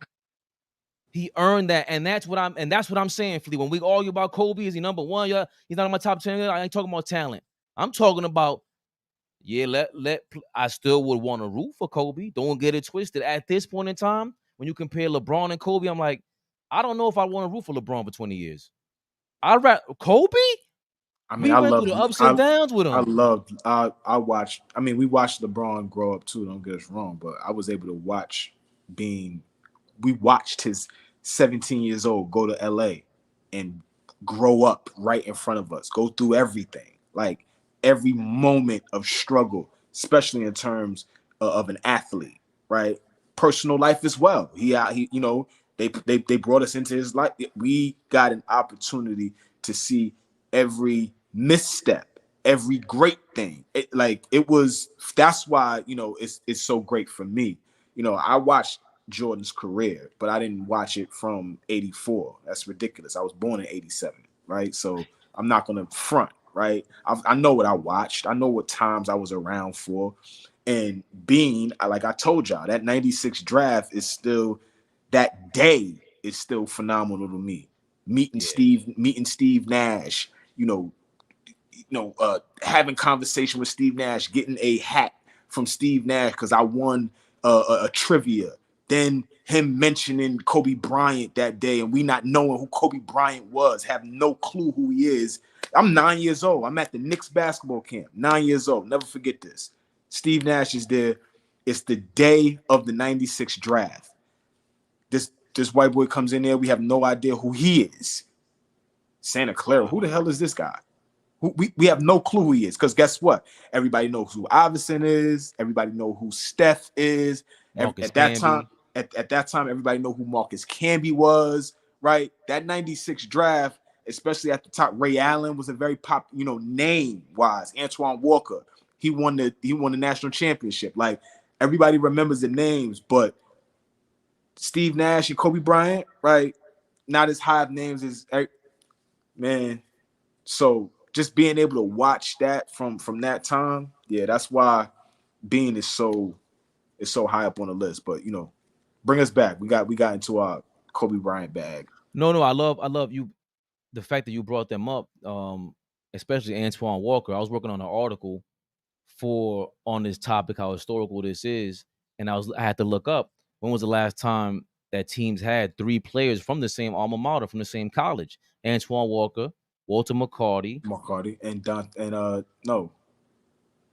He earned that, and that's what I'm saying, Flea. When we argue about Kobe, is he number one? Yeah, he's not in my top 10. I ain't talking about talent. I'm talking about, I still would want to root for Kobe. Don't get it twisted. At this point in time, when you compare LeBron and Kobe, I'm like, I don't know if I want to root for LeBron for 20 years. Kobe? We went through the ups and downs with him. I watched, we watched LeBron grow up too, don't get us wrong, but I was able to watch we watched his 17 years old go to LA and grow up right in front of us, go through everything, like every moment of struggle, especially in terms of an athlete, right? Personal life as well. They brought us into his life. We got an opportunity to see every misstep, every great thing. That's why, it's so great for me. I watched Jordan's career, but I didn't watch it from 84. That's ridiculous. I was born in 87, right? So I'm not going to front, right? I know what I watched. I know what times I was around for. And like I told y'all, that 96 draft is still, that day is still phenomenal to me. Meeting Steve Nash, having conversation with Steve Nash, getting a hat from Steve Nash because I won a trivia. Then him mentioning Kobe Bryant that day and we not knowing who Kobe Bryant was, have no clue who he is. I'm 9 years old. I'm at the Knicks basketball camp, 9 years old. Never forget this. Steve Nash is there. It's the day of the 96 draft. This white boy comes in there. We have no idea who he is. Santa Clara. Who the hell is this guy? We have no clue who he is, because guess what? Everybody knows who Iverson is. Everybody knows who Steph is. Marcus At that Camby. time, at that time, everybody know who Marcus Camby was, right? That 96 draft, especially at the top, Ray Allen was a very name-wise. Antoine Walker, he won the national championship. Like, everybody remembers the names, but Steve Nash and Kobe Bryant, right? Not as high of names as man. So just being able to watch that from that time, yeah, that's why Bean is so high up on the list. But bring us back. We got into our Kobe Bryant bag. No, I love you. The fact that you brought them up, especially Antoine Walker. I was working on an article on this topic, how historical this is, and I had to look up when was the last time that teams had 3 players from the same alma mater, from the same college. Antoine Walker, Walter McCarty, and no,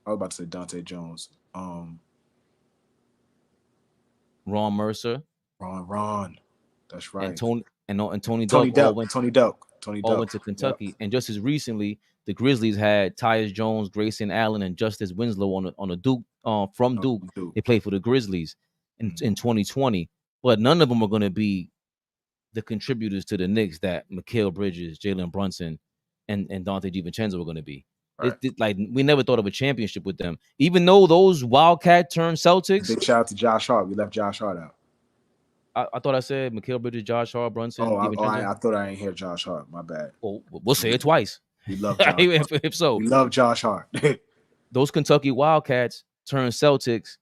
I was about to say Dante Jones. Ron Mercer, Ron, that's right. and Tony Delk all went to Kentucky. Yep. And just as recently, the Grizzlies had Tyus Jones, Grayson Allen, and Justice Winslow on a Duke from Duke. They played for the Grizzlies in 2020, but none of them are going to be the contributors to the Knicks that Mikal Bridges, Jalen Brunson, and Dante DiVincenzo were going to be. Right. Like, we never thought of a championship with them, even though those Wildcat turned Celtics. Big shout out to Josh Hart. We left Josh Hart out. I thought I said Mikal Bridges, Josh Hart, Brunson. I thought I didn't hear Josh Hart. My bad. Well, we'll say it twice. We love Josh Hart. If so, we love Josh Hart. Those Kentucky Wildcats turned Celtics.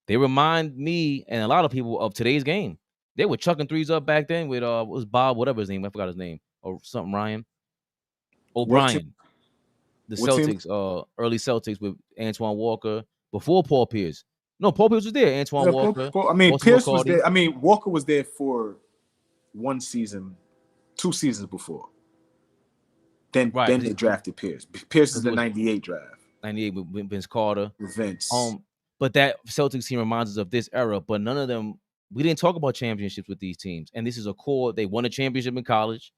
They remind me and a lot of people of today's game. They were chucking threes up back then with what was Bob, whatever his name. I forgot his name, or something Ryan O'Brien. The Celtics, early Celtics with Antoine Walker before Paul Pierce. No, Paul Pierce was there. Antoine Walker. Pierce was there. Walker was there for 1 season, 2 seasons before. Then they drafted Pierce. Pierce is the 98 draft. 98 with Vince Carter. With Vince. But that Celtics team reminds us of this era, but none of them, we didn't talk about championships with these teams. And this is a core. They won a championship in college.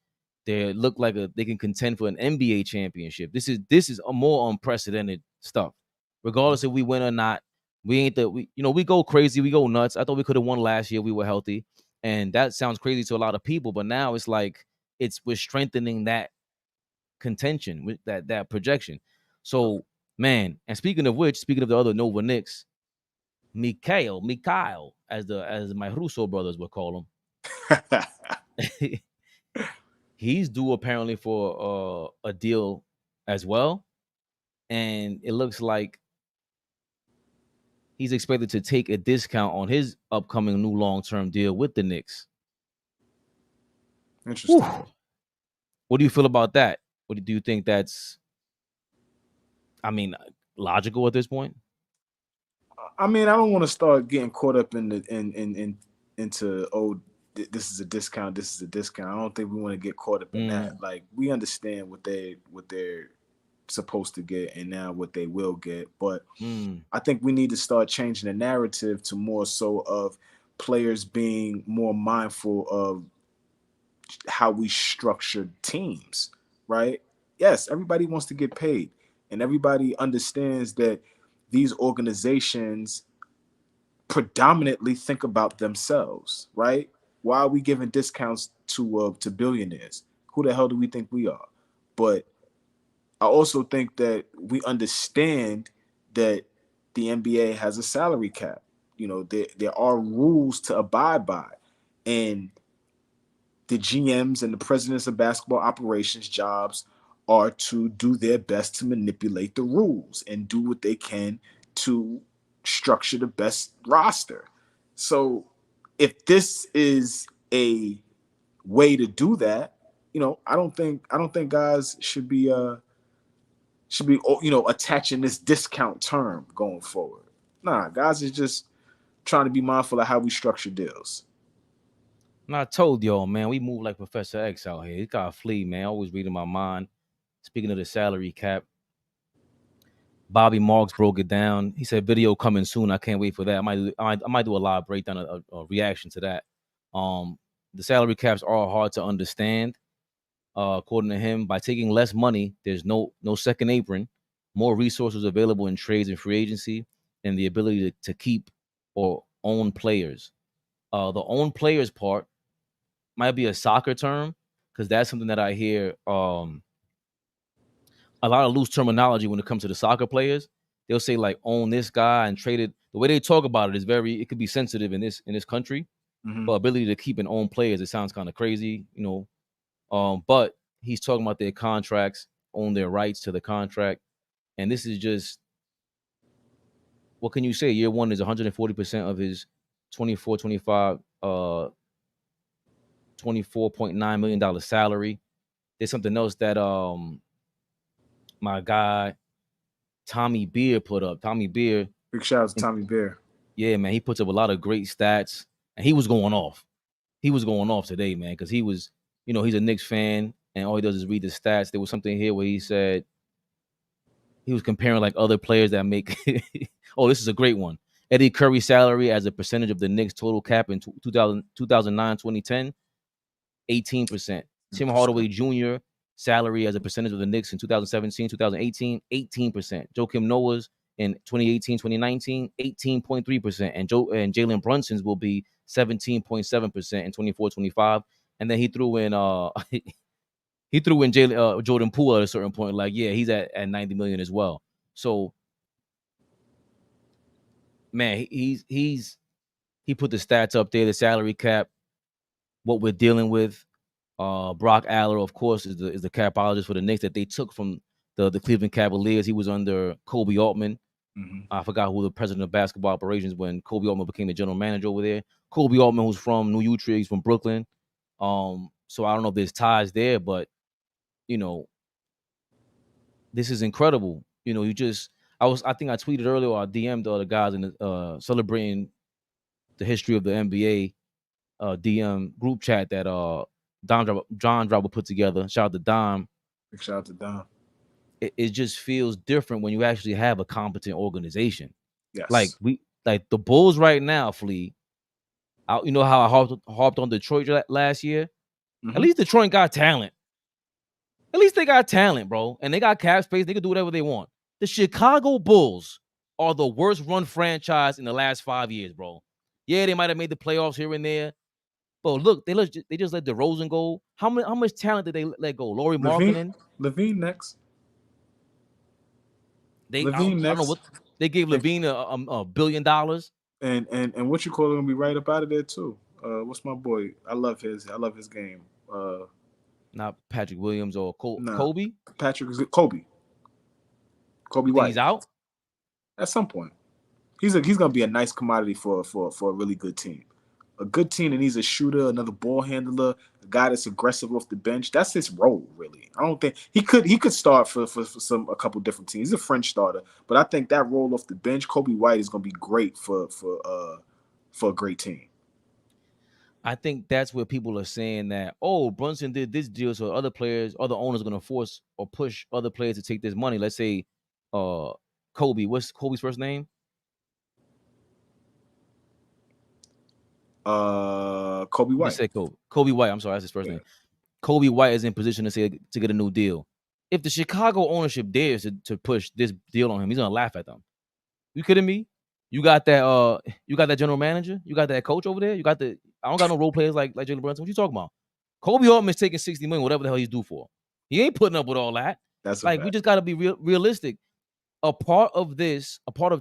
They look like they can contend for an NBA championship. This is a more unprecedented stuff. Regardless if we win or not, we go crazy, we go nuts. I thought we could have won last year. We were healthy, and that sounds crazy to a lot of people. But now it's like we're strengthening that contention with that projection. So, man, and speaking of the other Nova Knicks, Mikhail, as my Russo brothers would call him. He's due apparently for a deal as well, and it looks like he's expected to take a discount on his upcoming new long-term deal with the Knicks. Interesting. Whew. What do you feel about that? What do you think that's, logical at this point? I don't want to start getting caught up into this is a discount. This is a discount. I don't think we want to get caught up in that. Like, we understand what they're supposed to get and now what they will get. But I think we need to start changing the narrative to more so of players being more mindful of how we structure teams, right? Yes, everybody wants to get paid, and everybody understands that these organizations predominantly think about themselves, right? Why are we giving discounts to billionaires? Who the hell do we think we are? But I also think that we understand that the NBA has a salary cap. There are rules to abide by, and the GMs and the presidents of basketball operations jobs are to do their best to manipulate the rules and do what they can to structure the best roster. So if this is a way to do that, I don't think guys should be attaching this discount term going forward. Nah, guys is just trying to be mindful of how we structure deals. And I told y'all, man, we move like Professor X out here. He got to flee, man. Always reading my mind. Speaking of the salary cap, Bobby Marks broke it down. He said, "Video coming soon. I can't wait for that." I might do a live breakdown, a reaction to that. The salary caps are hard to understand. According to him, by taking less money, there's no second apron, more resources available in trades and free agency, and the ability to keep or own players. The own players part might be a soccer term because that's something that I hear a lot of loose terminology when it comes to the soccer players. They'll say like own this guy and trade it. The way they talk about it is it could be sensitive in this country. Mm-hmm. But ability to keep and own players, it sounds kind of crazy, but he's talking about their contracts, own their rights to the contract. And this is just, what can you say? Year one is 140% of his 25 $24.9 million salary. There's something else that my guy Tommy Beer put up. Tommy Beer. Big shout out to Tommy Beer. Yeah, man, he puts up a lot of great stats, and he was going off. He was going off today, man, because he was, he's a Knicks fan, and all he does is read the stats. There was something here where he said he was comparing like other players that make. Oh, this is a great one. Eddie Curry's salary as a percentage of the Knicks total cap in 2009-2010, 18%. Tim Hardaway Jr. salary as a percentage of the Knicks in 2017-2018, 18%. Joakim Noah's in 2018-2019, 18.3%. And Jalen Brunson's will be 17.7% in 24-25. And then he threw in Jordan Poole at a certain point. Like, yeah, he's at 90 million as well. So, man, he put the stats up there, the salary cap, what we're dealing with. Brock Aller, of course, is the capologist for the Knicks that they took from the Cleveland Cavaliers. He was under Kobe Altman. Mm-hmm. I forgot who the president of basketball operations when Kobe Altman became the general manager over there. Kobe Altman, who's from New Utrecht, he's from Brooklyn. So I don't know if there's ties there, but this is incredible. I think I tweeted earlier or I DM'd the other guys in the celebrating the history of the NBA DM group chat that John Driver put together. Shout out to Dom. Big shout out to Dom. It just feels different when you actually have a competent organization. Yes. Like the Bulls right now, Flea. You know how I harped on Detroit last year? Mm-hmm. At least Detroit got talent. At least they got talent, bro. And they got cap space. They can do whatever they want. The Chicago Bulls are the worst run franchise in the last 5 years, bro. Yeah, they might have made the playoffs here and there. But look, they just let DeRozan go. How much talent did they let go? Lauri Markkanen? Levine next. I don't know what they gave Levine $1 billion. And what you call it gonna be right up out of there too. What's my boy? I love his game. Not Patrick Williams or Kobe. Kobe White. He's out at some point. He's gonna be a nice commodity for a really good team. A good team that needs a shooter, another ball handler, a guy that's aggressive off the bench. That's his role, really. I don't think he could start for a couple different teams. He's a French starter, but I think that role off the bench, Kobe White is gonna be great for a great team. I think that's where people are saying that, Brunson did this deal, so other owners are gonna force or push other players to take this money. Let's say Kobe. What's Kobe's first name? Kobe White. Kobe White. I'm sorry, that's his first name. Kobe White is in position to get a new deal. If the Chicago ownership dares to push this deal on him, he's gonna laugh at them. You kidding me? You got that general manager, you got that coach over there, I don't got no role players like Jalen Brunson. What you talking about? Kobe Altman's taking $60 million, whatever the hell he's due for. He ain't putting up with all that. That's like we just gotta be realistic. A part of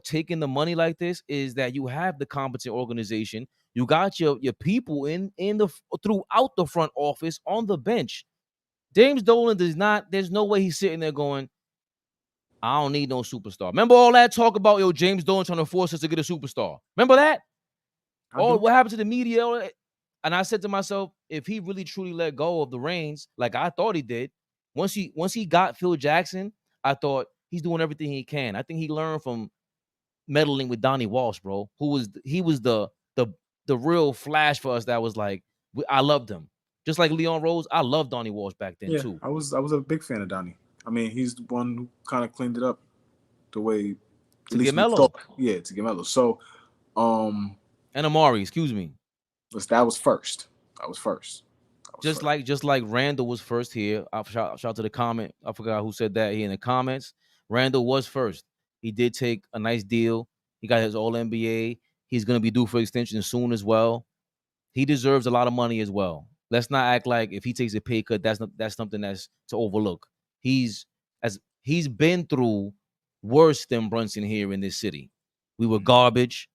taking the money like this is that you have the competent organization. You got your people throughout the front office on the bench. James Dolan there's no way he's sitting there going, I don't need no superstar. Remember all that talk about James Dolan trying to force us to get a superstar? Remember that? What happened to the media? And I said to myself, if he really truly let go of the reins, like I thought he did, once he got Phil Jackson, I thought he's doing everything he can. I think he learned from meddling with Donnie Walsh, bro. He was the real flash for us. That was like, I loved him. Just like Leon Rose, I loved Donnie Walsh back then too. I was a big fan of Donnie. I mean, he's the one who kind of cleaned it up the way to get Melo. Yeah, to get Melo. So, and Amari, excuse me. That was first. Just like Randall was first here. Shout out to the comment. I forgot who said that here in the comments. Randall was first. He did take a nice deal. He got his All NBA. He's going to be due for extension soon as well. He deserves a lot of money as well. Let's not act like if he takes a pay cut, that's something that's to overlook. He's been through worse than Brunson here in this city. We were garbage.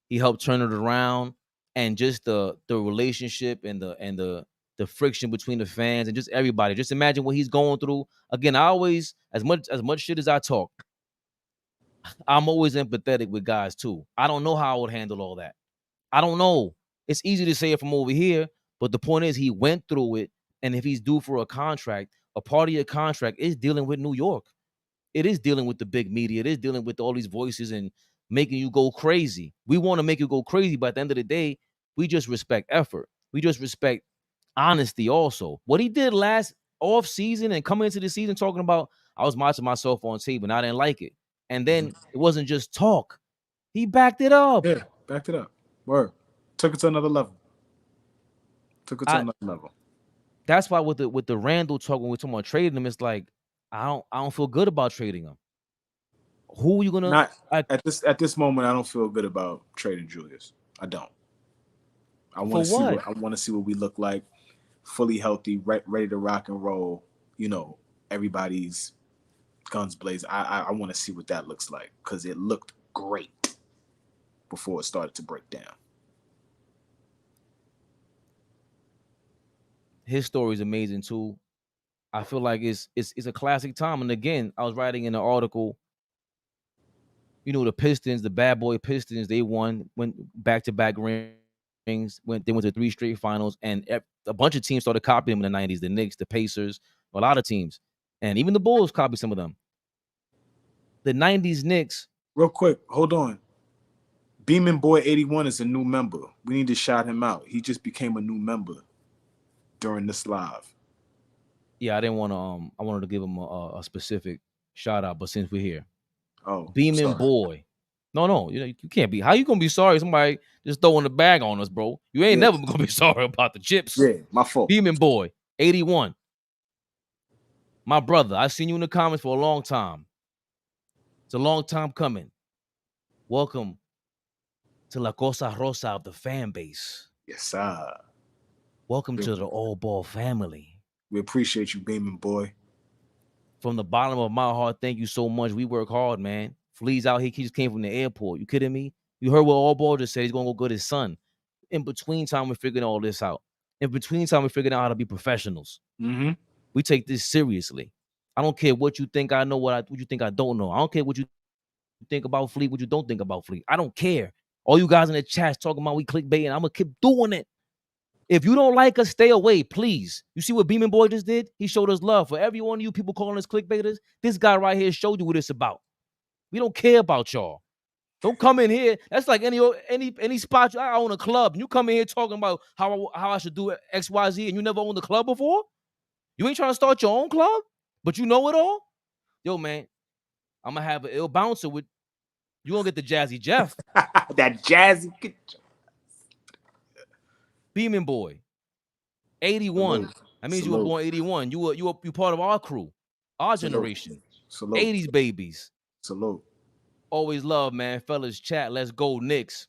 He helped turn it around, and just the relationship and the friction between the fans and just everybody. Just imagine what he's going through. Again, I always, as much shit as I talk, I'm always empathetic with guys too. I don't know how I would handle all that. I don't know. It's easy to say it from over here, but the point is he went through it, and if he's due for a contract, a part of your contract is dealing with New York. It is dealing with the big media. It is dealing with all these voices and making you go crazy. We want to make you go crazy, but at the end of the day, we just respect effort. We just respect honesty also. What he did last off season and coming into the season talking about, I was watching myself on tape and I didn't like it. And then it wasn't just talk. He backed it up. Yeah, backed it up. Word. Took it to another level. Another level. That's why with the Randall talk, when we're talking about trading him, it's like I don't feel good about trading him. Who are you gonna not at this moment? I don't feel good about trading Julius. I don't. I want to see what I want to see what we look like, fully healthy, ready to rock and roll. You know, everybody's guns blazing. I want to see what that looks like because it looked great before it started to break down. His story is amazing too. I feel like it's a classic time. And again, I was writing in an article. You know, the Pistons, the bad boy Pistons, they went back-to-back rings. They went to 3 straight finals, and a bunch of teams started copying them in the 90s. The Knicks, the Pacers, a lot of teams, and even the Bulls copied some of them. The 90s Knicks. Real quick, hold on. Beeman Boy 81 is a new member. We need to shout him out. He just became a new member during this live. Yeah, I didn't want to. I wanted to give him a specific shout out, but since we're here, Beeman Boy. No, you can't be. How you gonna be sorry? Somebody just throwing the bag on us, bro. You ain't never gonna be sorry about the chips. Yeah, my fault. Beeman Boy 81. My brother, I've seen you in the comments for a long time. It's a long time coming. Welcome to La Cosa Rosa of the fan base. Yes, sir. Welcome to the AllBall family. We appreciate you, Beeman Boy. From the bottom of my heart, thank you so much. We work hard, man. Flea's out here. He just came from the airport. You kidding me? You heard what AllBall just said. He's going to go get his son. In between time, we're figuring all this out. In between time, we're figuring out how to be professionals. Mm-hmm. We take this seriously. I don't care what you think I know, what you think I don't know. I don't care what you think about Fleet, what you don't think about Fleet. I don't care. All you guys in the chat talking about we clickbait, and I'm going to keep doing it. If you don't like us, stay away, please. You see what Beeman Boy just did? He showed us love. For every one of you people calling us clickbaiters, this guy right here showed you what it's about. We don't care about y'all. Don't come in here. That's like any spot. I own a club. You come in here talking about how I should do X, Y, Z, and you never owned a club before? You ain't trying to start your own club, but you know it all? Yo, man, I'm going to have an ill bouncer with, you going to get the Jazzy Jeff. That Jazzy. Beeman Boy, 81. That means you were born 81. You part of our crew, our generation. Salute. 80s babies. Salute. Always love, man. Fellas, chat. Let's go, Knicks.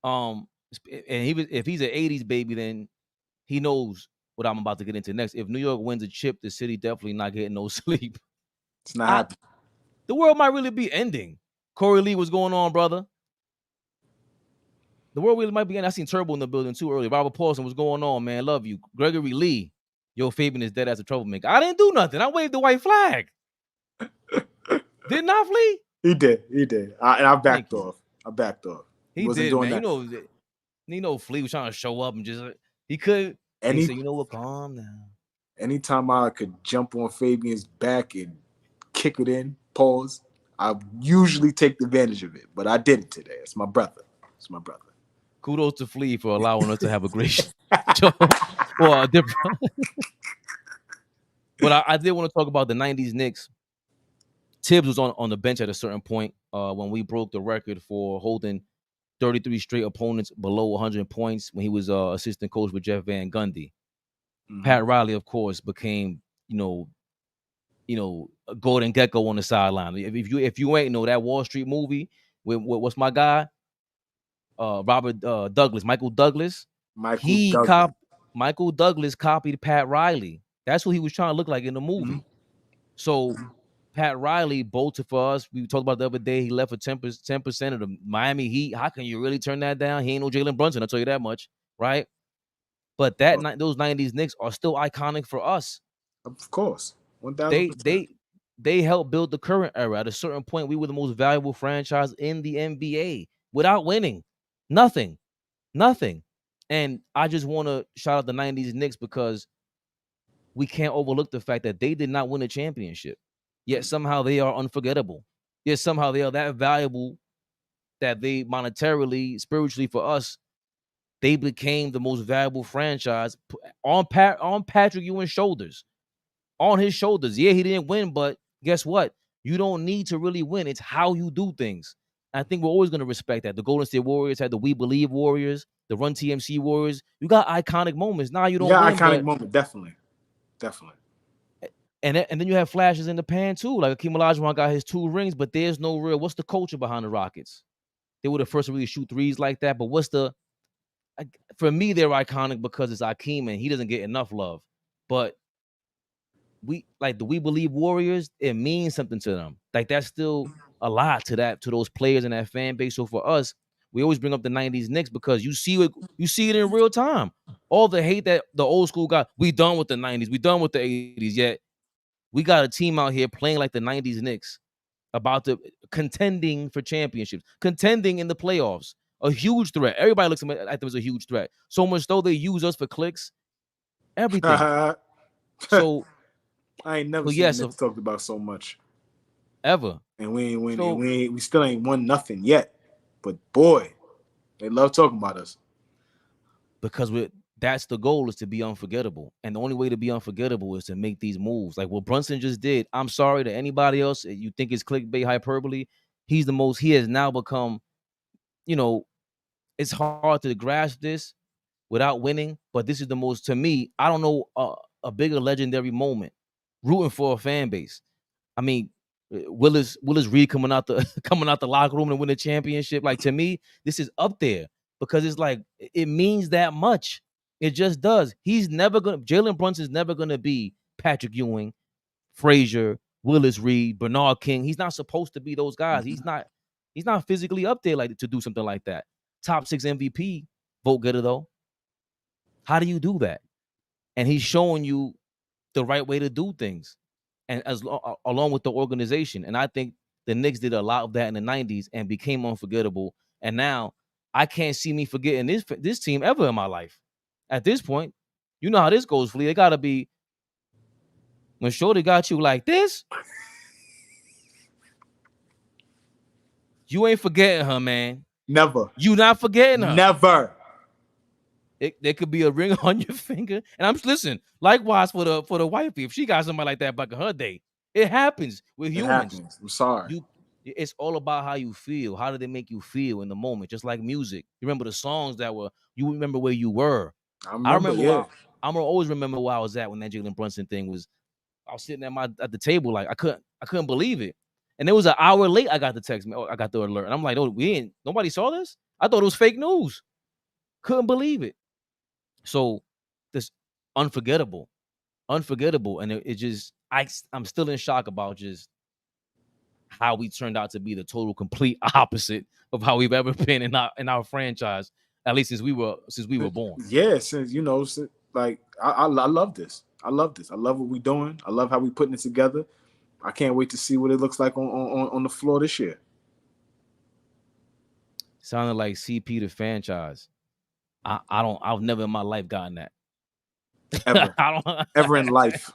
And if he's an 80s baby, then he knows what I'm about to get into next. If New York wins a chip, the city definitely not getting no sleep. It's not happening. The world might really be ending. Corey Lee, what's going on, brother? The world really might be ending. I seen Turbo in the building too earlier. Robert Paulson, what's going on, man? Love you. Gregory Lee. Yo, Fabian is dead as a troublemaker. I didn't do nothing. I waved the white flag. Didn't I, Flea? He did. And I backed off. He did, man. That. You know, Flea was trying to show up and just he could. And he said, you know what? Calm down. Anytime I could jump on Fabian's back and kick it in, pause, I usually take advantage of it. But I did it today. It's my brother. Kudos to Flea for allowing us to have a great show. Well, different. But I did want to talk about the 90s Knicks. Tibbs was on the bench at a certain point when we broke the record for holding 33 straight opponents below 100 points when he was assistant coach with Jeff Van Gundy. Mm-hmm. Pat Riley, of course, became, a golden gecko on the sideline. If you ain't know that Wall Street movie with what's my guy? Michael Douglas. Michael Douglas copied Pat Riley. That's who he was trying to look like in the movie. Mhm. So Pat Riley bolted for us. We talked about the other day. He left for 10% of the Miami Heat. How can you really turn that down? He ain't no Jalen Brunson. I'll tell you that much, right? But those 90s Knicks are still iconic for us. Of course, 1000%. They helped build the current era. At a certain point, we were the most valuable franchise in the NBA without winning. Nothing. And I just want to shout out the 90s Knicks because we can't overlook the fact that they did not win a championship. Yet somehow they are unforgettable. Yet somehow they are that valuable that they monetarily, spiritually for us, they became the most valuable franchise on Patrick Ewing's shoulders. On his shoulders. Yeah, he didn't win, but guess what? You don't need to really win. It's how you do things. I think we're always going to respect that. The Golden State Warriors had the We Believe Warriors, the Run TMC Warriors. You got iconic moments. Now you don't win, iconic moment, definitely. And then you have flashes in the pan too. Like Akeem Olajuwon got his 2 rings, but there's no real. What's the culture behind the Rockets? They were the first to really shoot threes like that. But for me, they're iconic because it's Akeem and he doesn't get enough love. But we like the We Believe Warriors, it means something to them. Like that's still a lot to those players and that fan base. So for us, we always bring up the 90s Knicks because you see it in real time. All the hate that the old school got, we done with the 90s, we done with the 80s, yet we got a team out here playing like the 90s Knicks, about to contending for championships, contending in the playoffs, a huge threat. Everybody looks at them as a huge threat. So much though they use us for clicks, everything. So I ain't never seen Knicks talked about so much ever, and we still ain't won nothing yet. But boy, they love talking about us because that's the goal, is to be unforgettable, and the only way to be unforgettable is to make these moves like what Brunson just did. I'm sorry to anybody else you think it's clickbait hyperbole. He has now become, it's hard to grasp this without winning, but this is the most, to me, I don't know a bigger legendary moment rooting for a fan base. I mean, Willis Reed coming out the locker room and win a championship. Like, to me, this is up there because it's like it means that much. It just does. Jalen Brunson's never gonna be Patrick Ewing, Frazier, Willis Reed, Bernard King. He's not supposed to be those guys. He's not physically up there like to do something like that. Top 6 MVP vote getter though. How do you do that? And he's showing you the right way to do things, and along with the organization. And I think the Knicks did a lot of that in the 90s and became unforgettable. And now I can't see me forgetting this team ever in my life. At this point, you know how this goes, Flea. It got to be when Shorty got you like this. You ain't forgetting her, man. Never. You not forgetting her. Never. There could be a ring on your finger. And listen, likewise for the wifey. If she got somebody like that back in her day, it happens with humans. I'm sorry. It's all about how you feel. How did they make you feel in the moment? Just like music. You remember the songs you remember where you were. I always remember where I was at when that Jalen Brunson thing was. I was sitting at the table like I couldn't believe it. And it was an hour late. I got the text. I got the alert. And I'm like, oh, nobody saw this? I thought it was fake news. Couldn't believe it. So this unforgettable. And it just, I'm still in shock about just how we turned out to be the total complete opposite of how we've ever been in our franchise, at least since we were born. Yeah, since like I love this. I love this. I love what we're doing. I love how we're putting it together. I can't wait to see what it looks like on the floor this year. Sounded like CP the franchise. I've never in my life gotten that. Ever. Ever in life.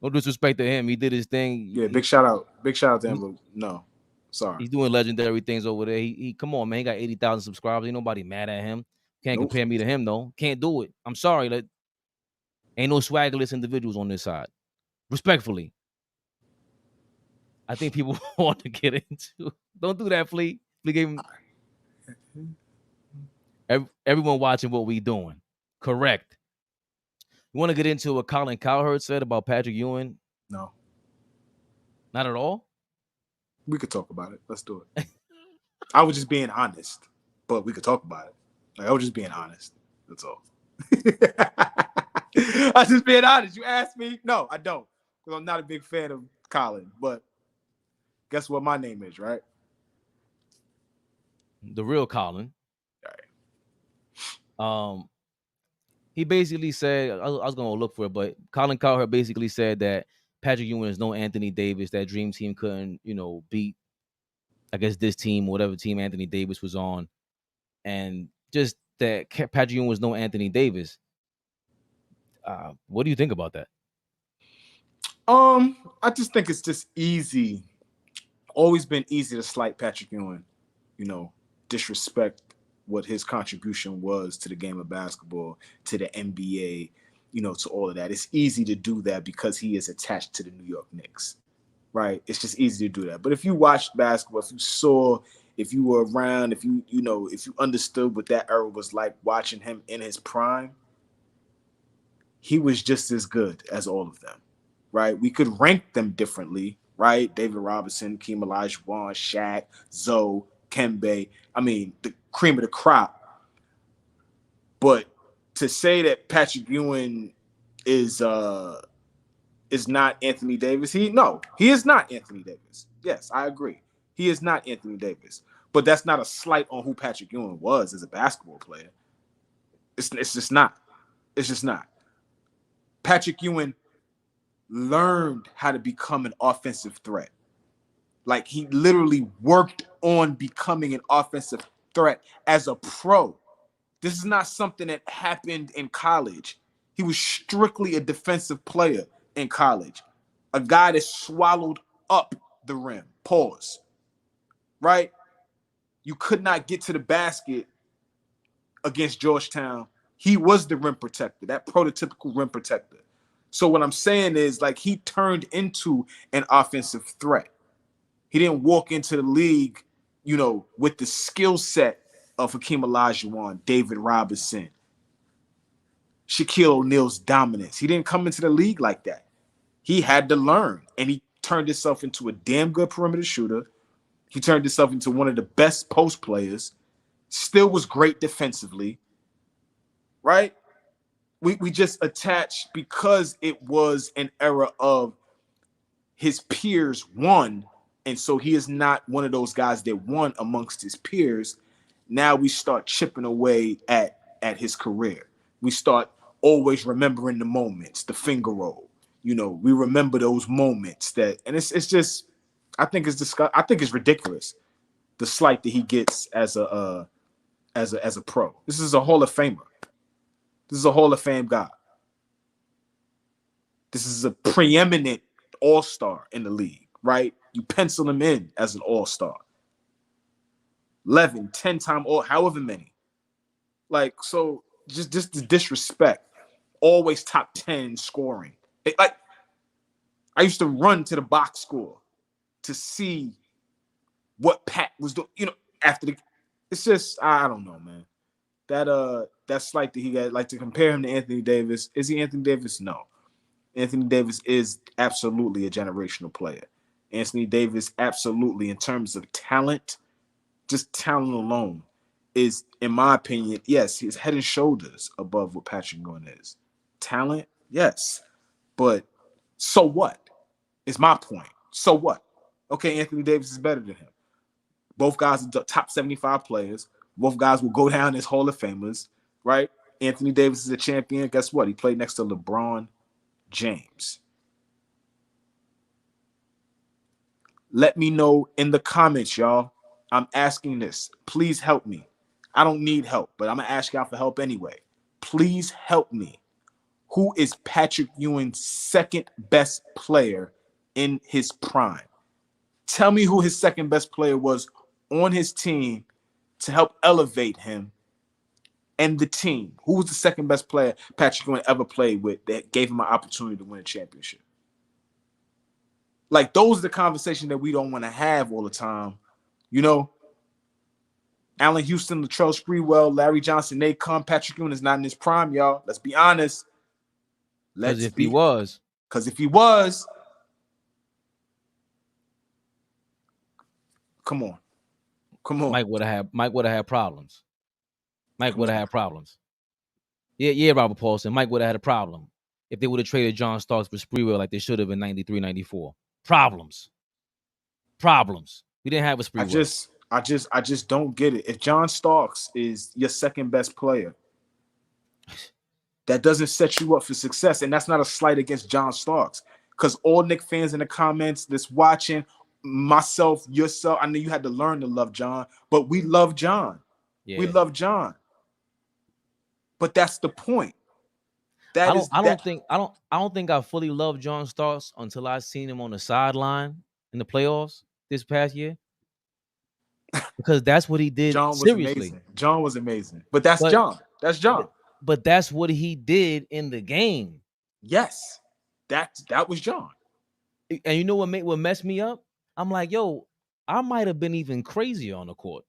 No disrespect to him. He did his thing. Yeah, big shout out. Big shout out to him. But no. Sorry. He's doing legendary things over there. He come on, man. He got 80,000 subscribers. Ain't nobody mad at him. Can't compare me to him, though. Can't do it. I'm sorry. That ain't no swaggerless individuals on this side. Respectfully. I think people want to get into. Don't do that, Flea. Flea gave him. Everyone watching what we doing. Correct. You want to get into what Colin Cowherd said about Patrick Ewing? No. Not at all? We could talk about it. Let's do it. I was just being honest. but we could talk about it. Like, I was just being honest. That's all. I was just being honest. You asked me? No, I don't. Because I'm not a big fan of Colin. But guess what my name is, right? The real Colin. All right. He basically said, I was going to look for it, but Colin Cowherd basically said that Patrick Ewing is no Anthony Davis. That Dream Team couldn't, beat, I guess, this team, whatever team Anthony Davis was on. And just that Patrick Ewing was no Anthony Davis. What do you think about that? I just think it's just easy. Always been easy to slight Patrick Ewing, disrespect what his contribution was to the game of basketball, to the NBA, to all of that. It's easy to do that because he is attached to the New York Knicks, right? It's just easy to do that. But if you watched basketball, if you saw, if you were around, if you understood what that era was like, watching him in his prime, he was just as good as all of them, right? We could rank them differently, right? David Robinson, Hakeem Olajuwon, Shaq, Zoe, Kembe. I mean, the cream of the crop. But to say that Patrick Ewing is not Anthony Davis, he is not Anthony Davis. Yes, I agree. He is not Anthony Davis. But that's not a slight on who Patrick Ewing was as a basketball player. It's just not. It's just not. Patrick Ewing learned how to become an offensive threat. Like, he literally worked on becoming an offensive threat as a pro. This is not something that happened in college. He was strictly a defensive player in college. A guy that swallowed up the rim. Pause. Right? You could not get to the basket against Georgetown. He was the rim protector, that prototypical rim protector. So what I'm saying is, like, he turned into an offensive threat. He didn't walk into the league, with the skill set of Hakeem Olajuwon, David Robinson, Shaquille O'Neal's dominance. He didn't come into the league like that. He had to learn, and he turned himself into a damn good perimeter shooter. He turned himself into one of the best post players. Still was great defensively, right? We just attached because it was an era of his peers won, and so he is not one of those guys that won amongst his peers. Now we start chipping away at his career. We start always remembering the moments, the finger roll. We remember those moments and it's just, I think it's ridiculous, the slight that he gets as a pro. This is a Hall of Famer. This is a Hall of Fame guy. This is a preeminent all-star in the league, right? You pencil him in as an all-star. 11, 10-time all, however many. Like, so just the disrespect. Always top 10 scoring. I used to run to the box score to see what Pat was doing, after the. It's just, I don't know, man. That's like that he got, like, to compare him to Anthony Davis. Is he Anthony Davis? No. Anthony Davis is absolutely a generational player. Anthony Davis, absolutely, in terms of talent, just talent alone, is, in my opinion, yes, he's head and shoulders above what Patrick Ewing is. Talent, yes. But so what? Is my point. So what? Okay, Anthony Davis is better than him. Both guys are top 75 players. Both guys will go down as Hall of Famers, right? Anthony Davis is a champion. Guess what? He played next to LeBron James. Let me know in the comments, y'all. I'm asking this. Please help me. I don't need help, but I'm going to ask y'all for help anyway. Please help me. Who is Patrick Ewing's second best player in his prime? Tell me who his second best player was on his team to help elevate him and the team. Who was the second best player Patrick Ewing ever played with that gave him an opportunity to win a championship? Like, those are the conversations that we don't want to have all the time. Allen Houston, Latrell Sprewell, Larry Johnson, they come. Patrick Ewing is not in his prime, y'all. Let's be honest. Because if he was, come Come on. Mike would have had problems. Mike would have had problems. Yeah, Robert Paulson. Mike would have had a problem if they would have traded John Starks for Sprewell like they should have in 93, 94. Problems. We didn't have a Sprewell. I just don't get it. If John Starks is your second best player, that doesn't set you up for success. And that's not a slight against John Starks. Because all Knicks fans in the comments that's watching, myself, yourself, I know you had to learn to love John, but we love John. Yeah. We love John. But that's the point. I don't think I fully loved John Starks until I seen him on the sideline in the playoffs this past year. Because that's what he did. John was seriously. amazing. John was amazing. But that's John. That's John. But that's what he did in the game. Yes. That was John. And you know what messed me up? I'm like, yo, I might have been even crazier on the court.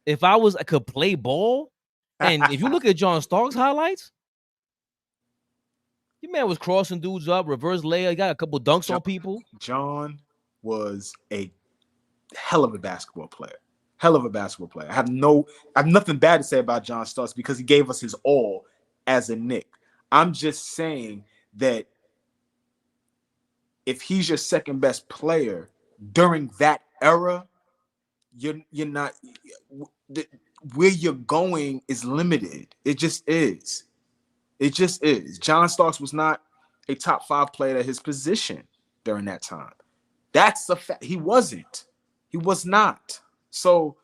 If I could play ball. And if you look at John Starks highlights, your man was crossing dudes up, reverse layup. He got a couple dunks on people. John was a hell of a basketball player. Hell of a basketball player. I have nothing bad to say about John Starks because he gave us his all as a Knick. I'm just saying that if he's your second best player during that era, you're not where you're going is limited. It just is. It just is. John Starks was not a top 5 player at his position during that time. That's a fact. He wasn't. He was not. So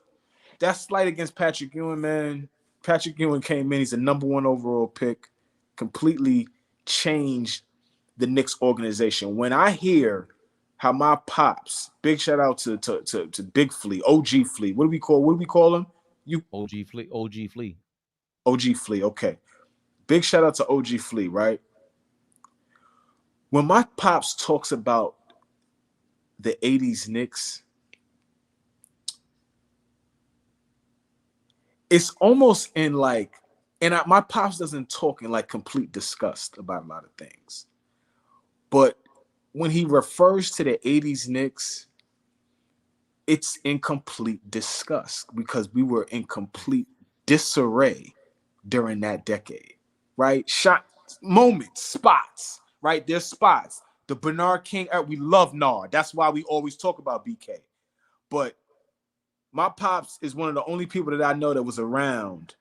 that's slight against Patrick Ewing, man. Patrick Ewing came in. He's a number 1 overall pick. Completely changed the Knicks organization. When I hear how my pops, big shout out to Big Flea, OG Flea. What do we call him? OG Flea. OG Flea, okay. Big shout out to OG Flea, right? When my pops talks about the 80s Knicks, it's almost in like, my pops doesn't talk in like complete disgust about a lot of things. But when he refers to the 80s Knicks, it's in complete disgust because we were in complete disarray during that decade, right? Shot moments, spots, right? There's spots. The Bernard King, we love Nard. That's why we always talk about BK. But my pops is one of the only people that I know that was around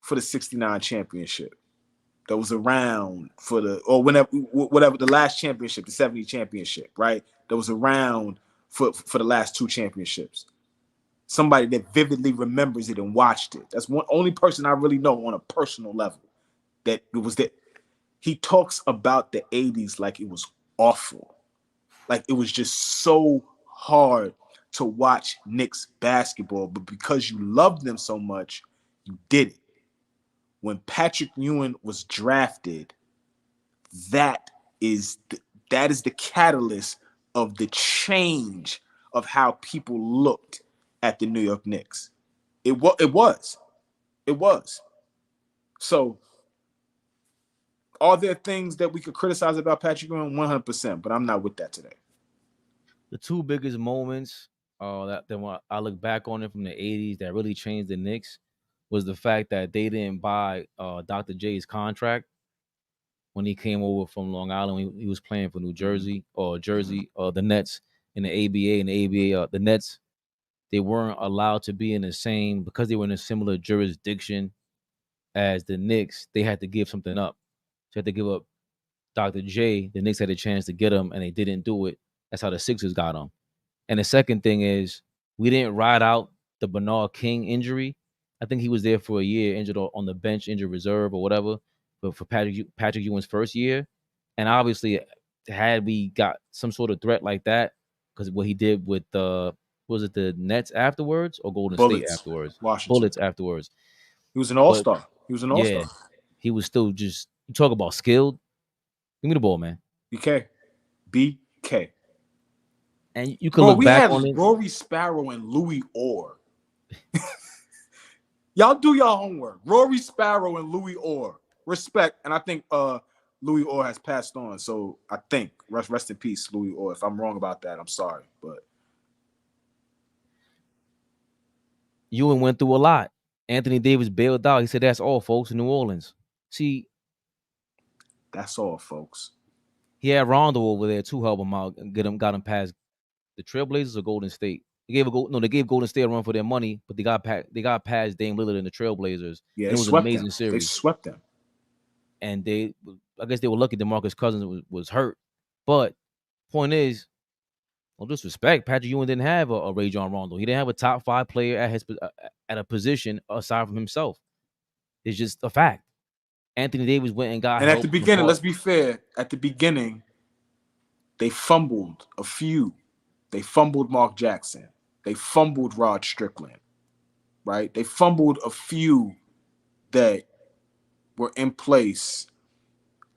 for the 69 championship. That was around for whatever the last championship, the 70 championship, right? That was around for the last 2 championships. Somebody that vividly remembers it and watched it. That's one only person I really know on a personal level that it was that. He talks about the 80s like it was awful. Like it was just so hard to watch Knicks basketball, but because you loved them so much, you did it. When Patrick Ewing was drafted, that is the catalyst of the change of how people looked at the New York Knicks. It was. So, are there things that we could criticize about Patrick Ewing? 100%, but I'm not with that today. The 2 biggest moments that when I look back on it from the 80s that really changed the Knicks was the fact that they didn't buy Dr. J's contract when he came over from Long Island. He was playing for New Jersey the Nets in the ABA. And the ABA, the Nets, they weren't allowed to be in the same, because they were in a similar jurisdiction as the Knicks, they had to give something up. So they had to give up Dr. J. The Knicks had a chance to get him, and they didn't do it. That's how the Sixers got him. And the second thing is, we didn't ride out the Bernard King injury. I think he was there for a year, injured on the bench, injured reserve or whatever, but for Patrick Ewing's first year. And obviously, had we got some sort of threat like that, because what he did with was it the Nets afterwards or Golden State afterwards? Washington. Bullets afterwards. He was an all-star. Yeah, he was still just, you talk about skilled. Give me the ball, man. BK. And you can look back on it. Rory Sparrow and Louis Orr. Y'all do y'all homework. Rory Sparrow and Louis Orr. Respect. And I think Louis Orr has passed on. So I think rest in peace, Louis Orr. If I'm wrong about that, I'm sorry. But Ewing went through a lot. Anthony Davis bailed out. He said, "That's all, folks, in New Orleans." See, That's all, folks. he had Rondo over there to help him out and got him past the Trailblazers or Golden State. They gave Golden State a run for their money, but they got past Dame Lillard and the Trailblazers. Yeah, And they it was an swept amazing them. series. They swept them. And I guess they were lucky DeMarcus Cousins was hurt. But point is, no disrespect, Patrick Ewing didn't have a Rajon Rondo. He didn't have a top 5 player at a position aside from himself. It's just a fact. Anthony Davis went and got And help at the from beginning, Paul. let's be fair. At the beginning, they fumbled a few. They fumbled Mark Jackson. They fumbled Rod Strickland. Right? They fumbled a few that were in place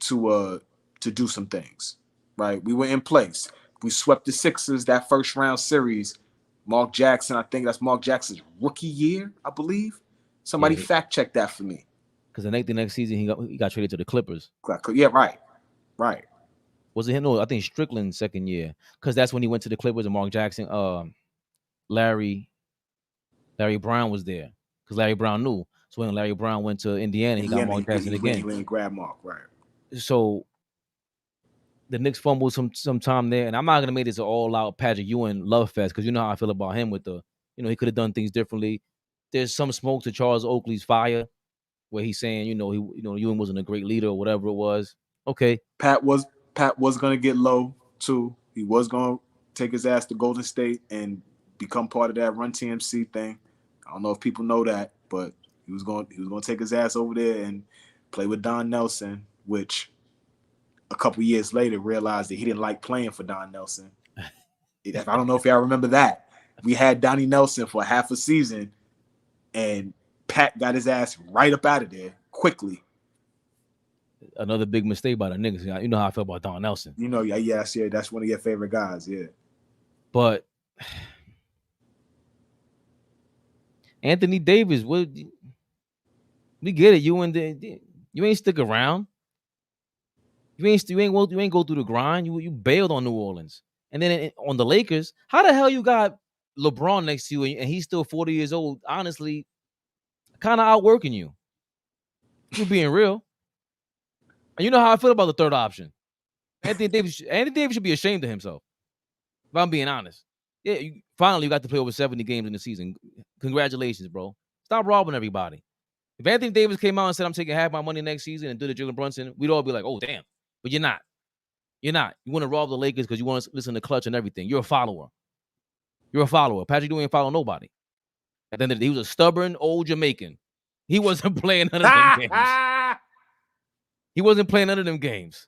to do some things. Right? We were in place. We swept the Sixers that first round series. Mark Jackson, I think that's Mark Jackson's rookie year, I believe. Somebody fact check that for me. Because the next season he got traded to the Clippers. Yeah, right. Was it him? No, I think Strickland's second year. Because that's when he went to the Clippers and Mark Jackson, Larry Brown was there. Because Larry Brown knew. So when Larry Brown went to Indiana, he got Mark Jackson again. He went and grabbed Mark, right. So the Knicks fumbled some time there. And I'm not gonna make this an all-out Patrick Ewing love fest, because you know how I feel about him with he could have done things differently. There's some smoke to Charles Oakley's fire, where he's saying, Ewing wasn't a great leader or whatever it was. Okay. Pat was gonna get low too. He was gonna take his ass to Golden State and become part of that Run TMC thing. I don't know if people know that, but he was gonna take his ass over there and play with Don Nelson, which a couple years later realized that he didn't like playing for Don Nelson. I don't know if y'all remember that. We had Donnie Nelson for half a season, and Pat got his ass right up out of there quickly. Another big mistake by the niggas. You know how I feel about Don Nelson. That's one of your favorite guys, yeah. But Anthony Davis, we get it. You ain't stick around. You ain't go through the grind. You bailed on New Orleans, and then on the Lakers. How the hell you got LeBron next to you and he's still 40 years old? Honestly, kind of outworking you. You being real. And you know how I feel about the third option. Anthony Davis should be ashamed of himself. If I'm being honest. Yeah, finally you got to play over 70 games in the season. Congratulations, bro. Stop robbing everybody. If Anthony Davis came out and said, "I'm taking half my money next season," and did a Jalen Brunson, we'd all be like, "Oh, damn." But you're not. You're not. You want to rob the Lakers because you want to listen to Clutch and everything. You're a follower. Patrick Ewing ain't follow nobody. And then he was a stubborn old Jamaican. He wasn't playing none of them games.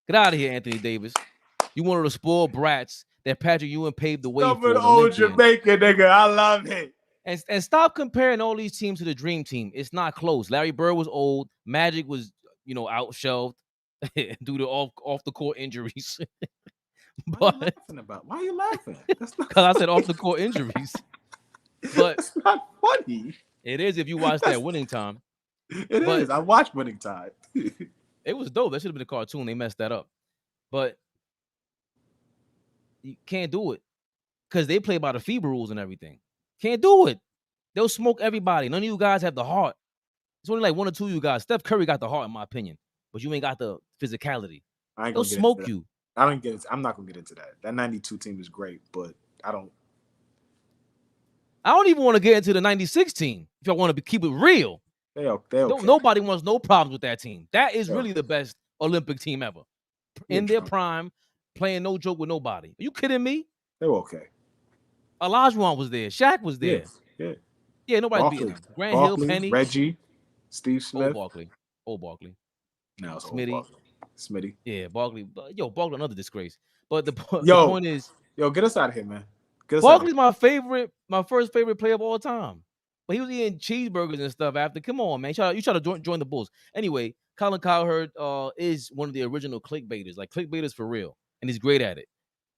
Get out of here, Anthony Davis. You one of the spoiled brats that Patrick Ewing paved the way for. Stubborn old Jamaican nigga. I love it. And stop comparing all these teams to the Dream Team. It's not close. Larry Bird was old. Magic was, outshelved due to off the court injuries. Why are you laughing? That's not because I said off the court injuries. But that's not funny. It is if you watch that Winning Time. It is. I watched Winning Time. It was dope. That should have been a cartoon. They messed that up. But you can't do it because they play by the FIBA rules and everything. Can't do it. They'll smoke everybody. None of you guys have the heart. It's only like one or two of you guys. Steph Curry got the heart, in my opinion, but you ain't got the physicality. They'll smoke you. I don't get it. I'm not gonna get into that. That 92 team is great, but I don't even want to get into the 96 team. If y'all want to keep it real, they okay. Nobody wants no problems with that team. That is really the best Olympic team ever. In their prime, playing no joke with nobody. Are you kidding me? They were okay. Olajuwon was there. Shaq was there. Yeah, nobody's beating them. Grant Hill, Penny, Reggie, Steve Smith, Old Barkley. No, it's Smitty. Yeah, Barkley. Barkley, another disgrace. But the point is, get us out of here, man. Barkley's my first favorite player of all time. But he was eating cheeseburgers and stuff after. Come on, man. You try to join the Bulls. Anyway, Colin Cowherd is one of the original clickbaiters, like clickbaiters for real, and he's great at it.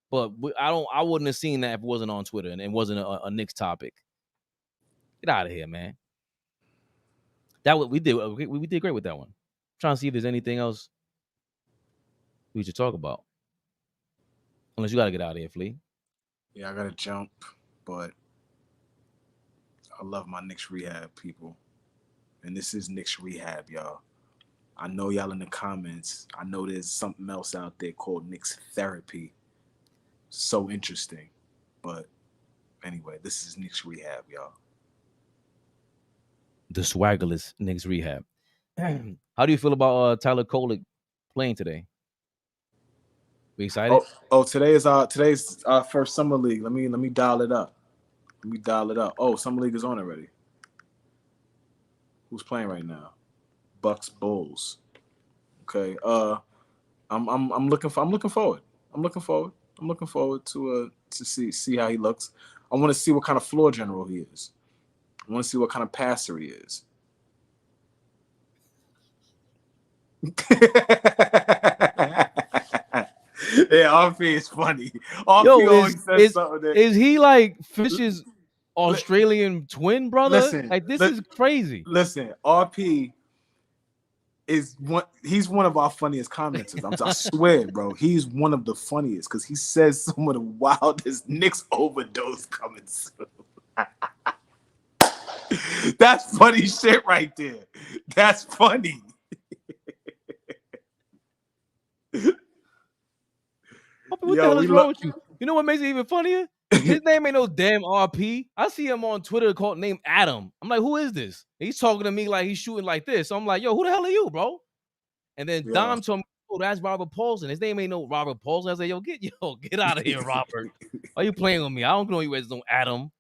But I wouldn't have seen that if it wasn't on Twitter and it wasn't a Knicks topic. Get out of here, man. We did great with that one. I'm trying to see if there's anything else we should talk about. Unless you gotta get out of here, Flea. Yeah, I gotta jump, but I love my Knicks Rehab people. And this is Knicks Rehab, y'all. I know y'all in the comments. I know there's something else out there called Knicks Therapy. So interesting. But anyway, this is Knicks Rehab, y'all. The swaggerless Knicks Rehab. How do you feel about Tyler Kolek playing today? We excited? Today's our first summer league. Let me dial it up. Oh, summer league is on already. Who's playing right now? Bucks Bulls. Okay. I'm looking forward. I'm looking forward to see how he looks. I want to see what kind of floor general he is. I want to see what kind of passer he is. Yeah, RP is funny. RP always says something that, is he like Fish's Australian twin brother? Listen, Like this is crazy. Listen, RP he's one of our funniest commenters. I swear, bro. He's one of the funniest because he says some of the wildest Knicks overdose coming soon. That's funny shit right there. That's funny. What the hell is wrong with you? You know what makes it even funnier? His name ain't no damn RP. I see him on Twitter called named Adam. I'm like, who is this? He's talking to me like he's shooting like this. So I'm like, yo, who the hell are you, bro? And then Dom told me, oh, that's Robert Paulson. His name ain't no Robert Paulson. I was like, get out of here, Robert. Why you playing with me? I don't know you as no Adam.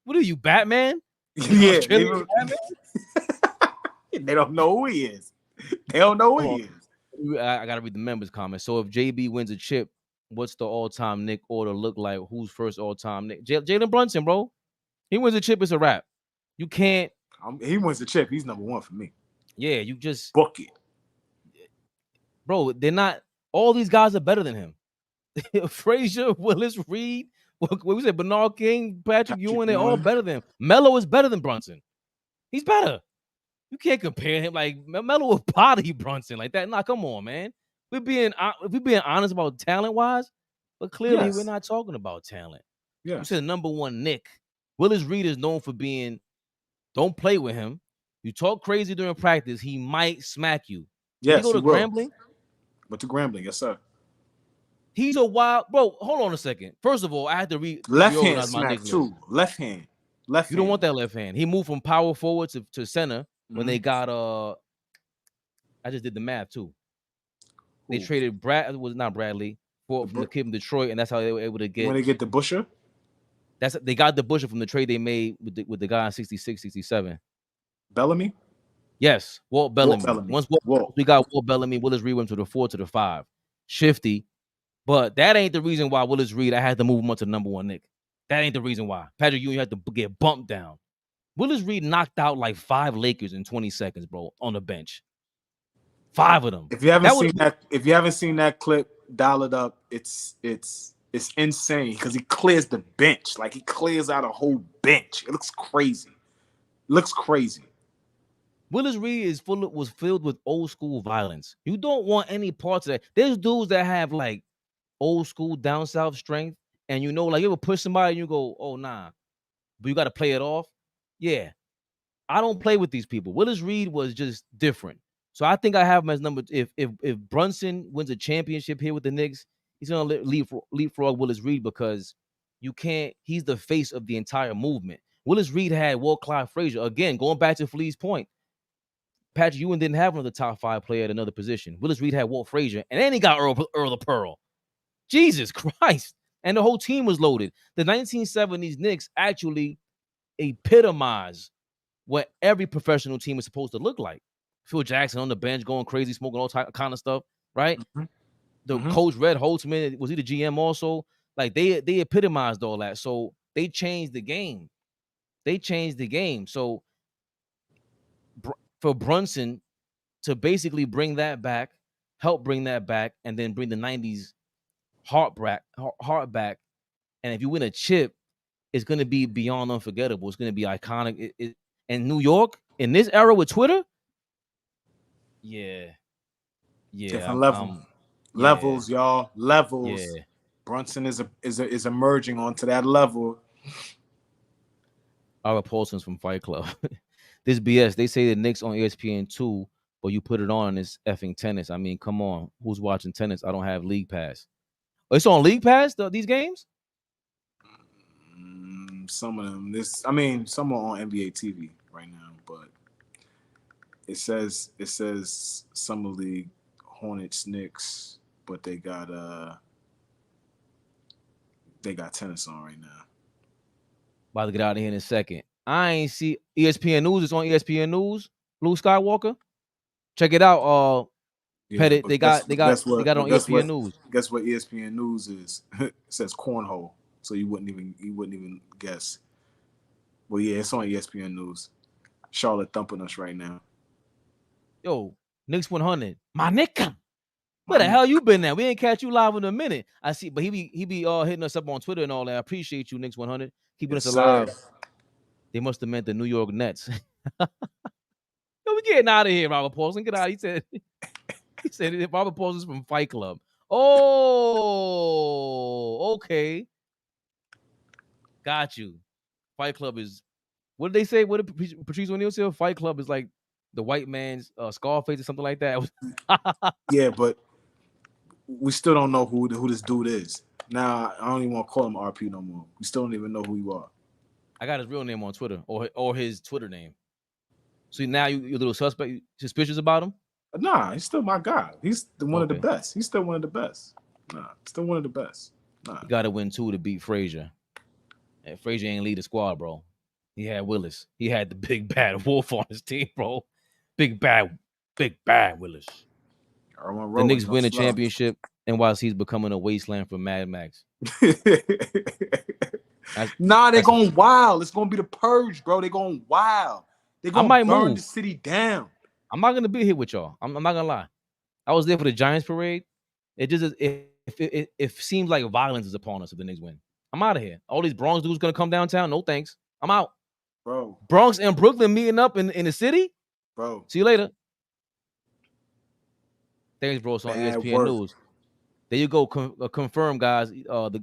What are you, Batman? Yeah, Batman? They don't know who he is. They don't know who he is. I gotta read the members' comments. So if JB wins a chip, what's the all-time Nick order look like? Who's first all-time Nick? Jalen Brunson, bro. He wins a chip, it's a wrap. You can't. He wins the chip. He's number one for me. Yeah, you just book it, bro. They're not. All these guys are better than him. Frazier, Willis, Reed. What we said, Bernard King, Patrick Ewing. They're all better than him. Melo is better than Brunson. He's better. You can't compare him like Melo with body Brunson like that. Nah, come on, man. If we're being honest about talent wise, but clearly we're not talking about talent. Yeah. You said number one Nick. Willis Reed is known for being, don't play with him. You talk crazy during practice, he might smack you. Yes, Did he go to Grambling? Went to Grambling, yes, sir. He's a wild bro. Hold on a second. First of all, I had to left hand smack too. Left hand. You don't want that left hand. He moved from power forward to center when they got I just did the math too. They traded Bradley from the kid from Detroit, and that's how they were able to get. When they get the Busher? They got the Busher from the trade they made with the guy in 66, 67. Bellamy? Yes, Walt Bellamy. Once we got Walt Bellamy, Willis Reed went to the 4 to the 5. Shifty. But that ain't the reason why Willis Reed, I had to move him up to number one Nick. That ain't the reason why. Patrick Ewing had to get bumped down. Willis Reed knocked out like 5 Lakers in 20 seconds, bro, on the bench. 5 of them. If you haven't seen that clip, dial it up. It's insane because he clears the bench. Like he clears out a whole bench. It looks crazy. Willis Reed was filled with old school violence. You don't want any parts of that. There's dudes that have like old school down south strength, and you ever push somebody and you go, oh nah, but you got to play it off. Yeah, I don't play with these people. Willis Reed was just different. So I think I have him as number. If Brunson wins a championship here with the Knicks, he's gonna leapfrog Willis Reed because you can't. He's the face of the entire movement. Willis Reed had Walt Clyde Frazier again. Going back to Flea's point, Patrick Ewing didn't have another top 5 player at another position. Willis Reed had Walt Frazier, and then he got Earl the Pearl. Jesus Christ! And the whole team was loaded. The 1970s Knicks actually epitomize what every professional team is supposed to look like. Phil Jackson on the bench going crazy, smoking all kind of stuff, right? The coach Red Holtzman, was he the GM also? Like they epitomized all that. So they changed the game. So for Brunson to basically bring that back, help bring that back, and then bring the 90s heart back. And if you win a chip, it's going to be beyond unforgettable. It's going to be iconic. And New York, in this era with Twitter, different levels, y'all. Levels. Yeah. Brunson is emerging onto that level. Our Paulson's from Fight Club. This BS. They say the Knicks on ESPN2, but you put it on, it's effing tennis. I mean, come on. Who's watching tennis? I don't have League Pass. Oh, it's on League Pass, these games? Some of them. Some are on NBA TV right now, but it says Summer League, Hornets, Knicks, but they got tennis on right now. About to get out of here in a second. I ain't see ESPN News. It's on ESPN News. Blue Skywalker. Check it out. Pettit. They got it on ESPN News. Guess what ESPN News is? It says cornhole. So you wouldn't even guess. Well, yeah, it's on ESPN News. Charlotte thumping us right now. Yo, Knicks 100. My nigga. Where the hell you been at? We ain't catch you live in a minute. I see, but he be hitting us up on Twitter and all that. I appreciate you, Knicks 100, keeping us alive. Sir. They must have meant the New York Nets. Yo, we getting out of here, Robert Paulson. Get out. He said Robert Paulson's from Fight Club. Oh, okay. Got you. Fight Club is, what did they say? What did Patrice O'Neal say? Fight Club is like the white man's Scarface or something like that. Yeah, but we still don't know who this dude is. Now, I don't even want to call him RP no more. We still don't even know who you are. I got his real name on Twitter or his Twitter name. So now you're a little suspicious about him? Nah, he's still my guy. He's one of the best. He's still one of the best. Nah, still one of the best. Nah. You got to win 2 to beat Frazier. And Frazier ain't lead the squad, bro. He had Willis. He had the big bad wolf on his team, bro. Big bad Willis. The Knicks win a championship, and whilst he's becoming a wasteland for Mad Max. They're going wild. It's going to be the purge, bro. They're going wild. They're going to burn the city down. I'm not going to be here with y'all. I'm not going to lie. I was there for the Giants parade. It seems like violence is upon us if the Knicks win. I'm out of here. All these Bronx dudes going to come downtown. No thanks. I'm out. Bro. Bronx and Brooklyn meeting up in the city? Bro. See you later. Thanks, bro. It's on ESPN News. There you go. Confirm, guys. The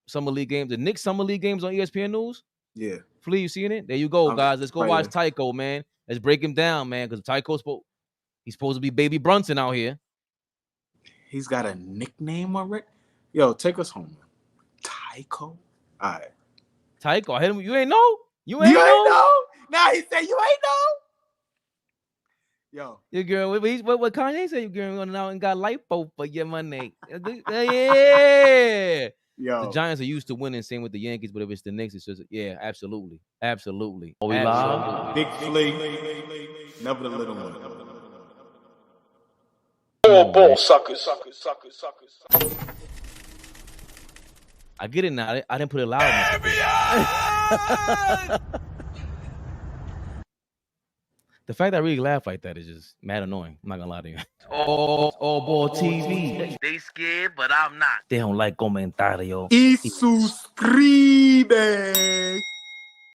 Summer League games, the Knicks Summer League games on ESPN News. Yeah. Flea, you seeing it? There you go, guys. Let's go watch Tycho, man. Let's break him down, man, because Tycho's he's supposed to be Baby Brunson out here. He's got a nickname already? Yo, take us home. Tycho? All right. Tycho. I hit him. You ain't know? You ain't know? Nah, he said you ain't know. Yo. Your girl, what Kanye said, your girl went out and got lipo for your money. Yeah. Yo. The Giants are used to winning, same with the Yankees, but if it's the Knicks, it's just, yeah, absolutely. Absolutely. We live. Big Flea. Never the little one. All ball suckers. I get it now. I didn't put it loud enough. The fact that I really laugh like that is just mad annoying. I'm not gonna lie to you. AllBall TV. They scared, but I'm not. They don't like comentario. Y suscribe.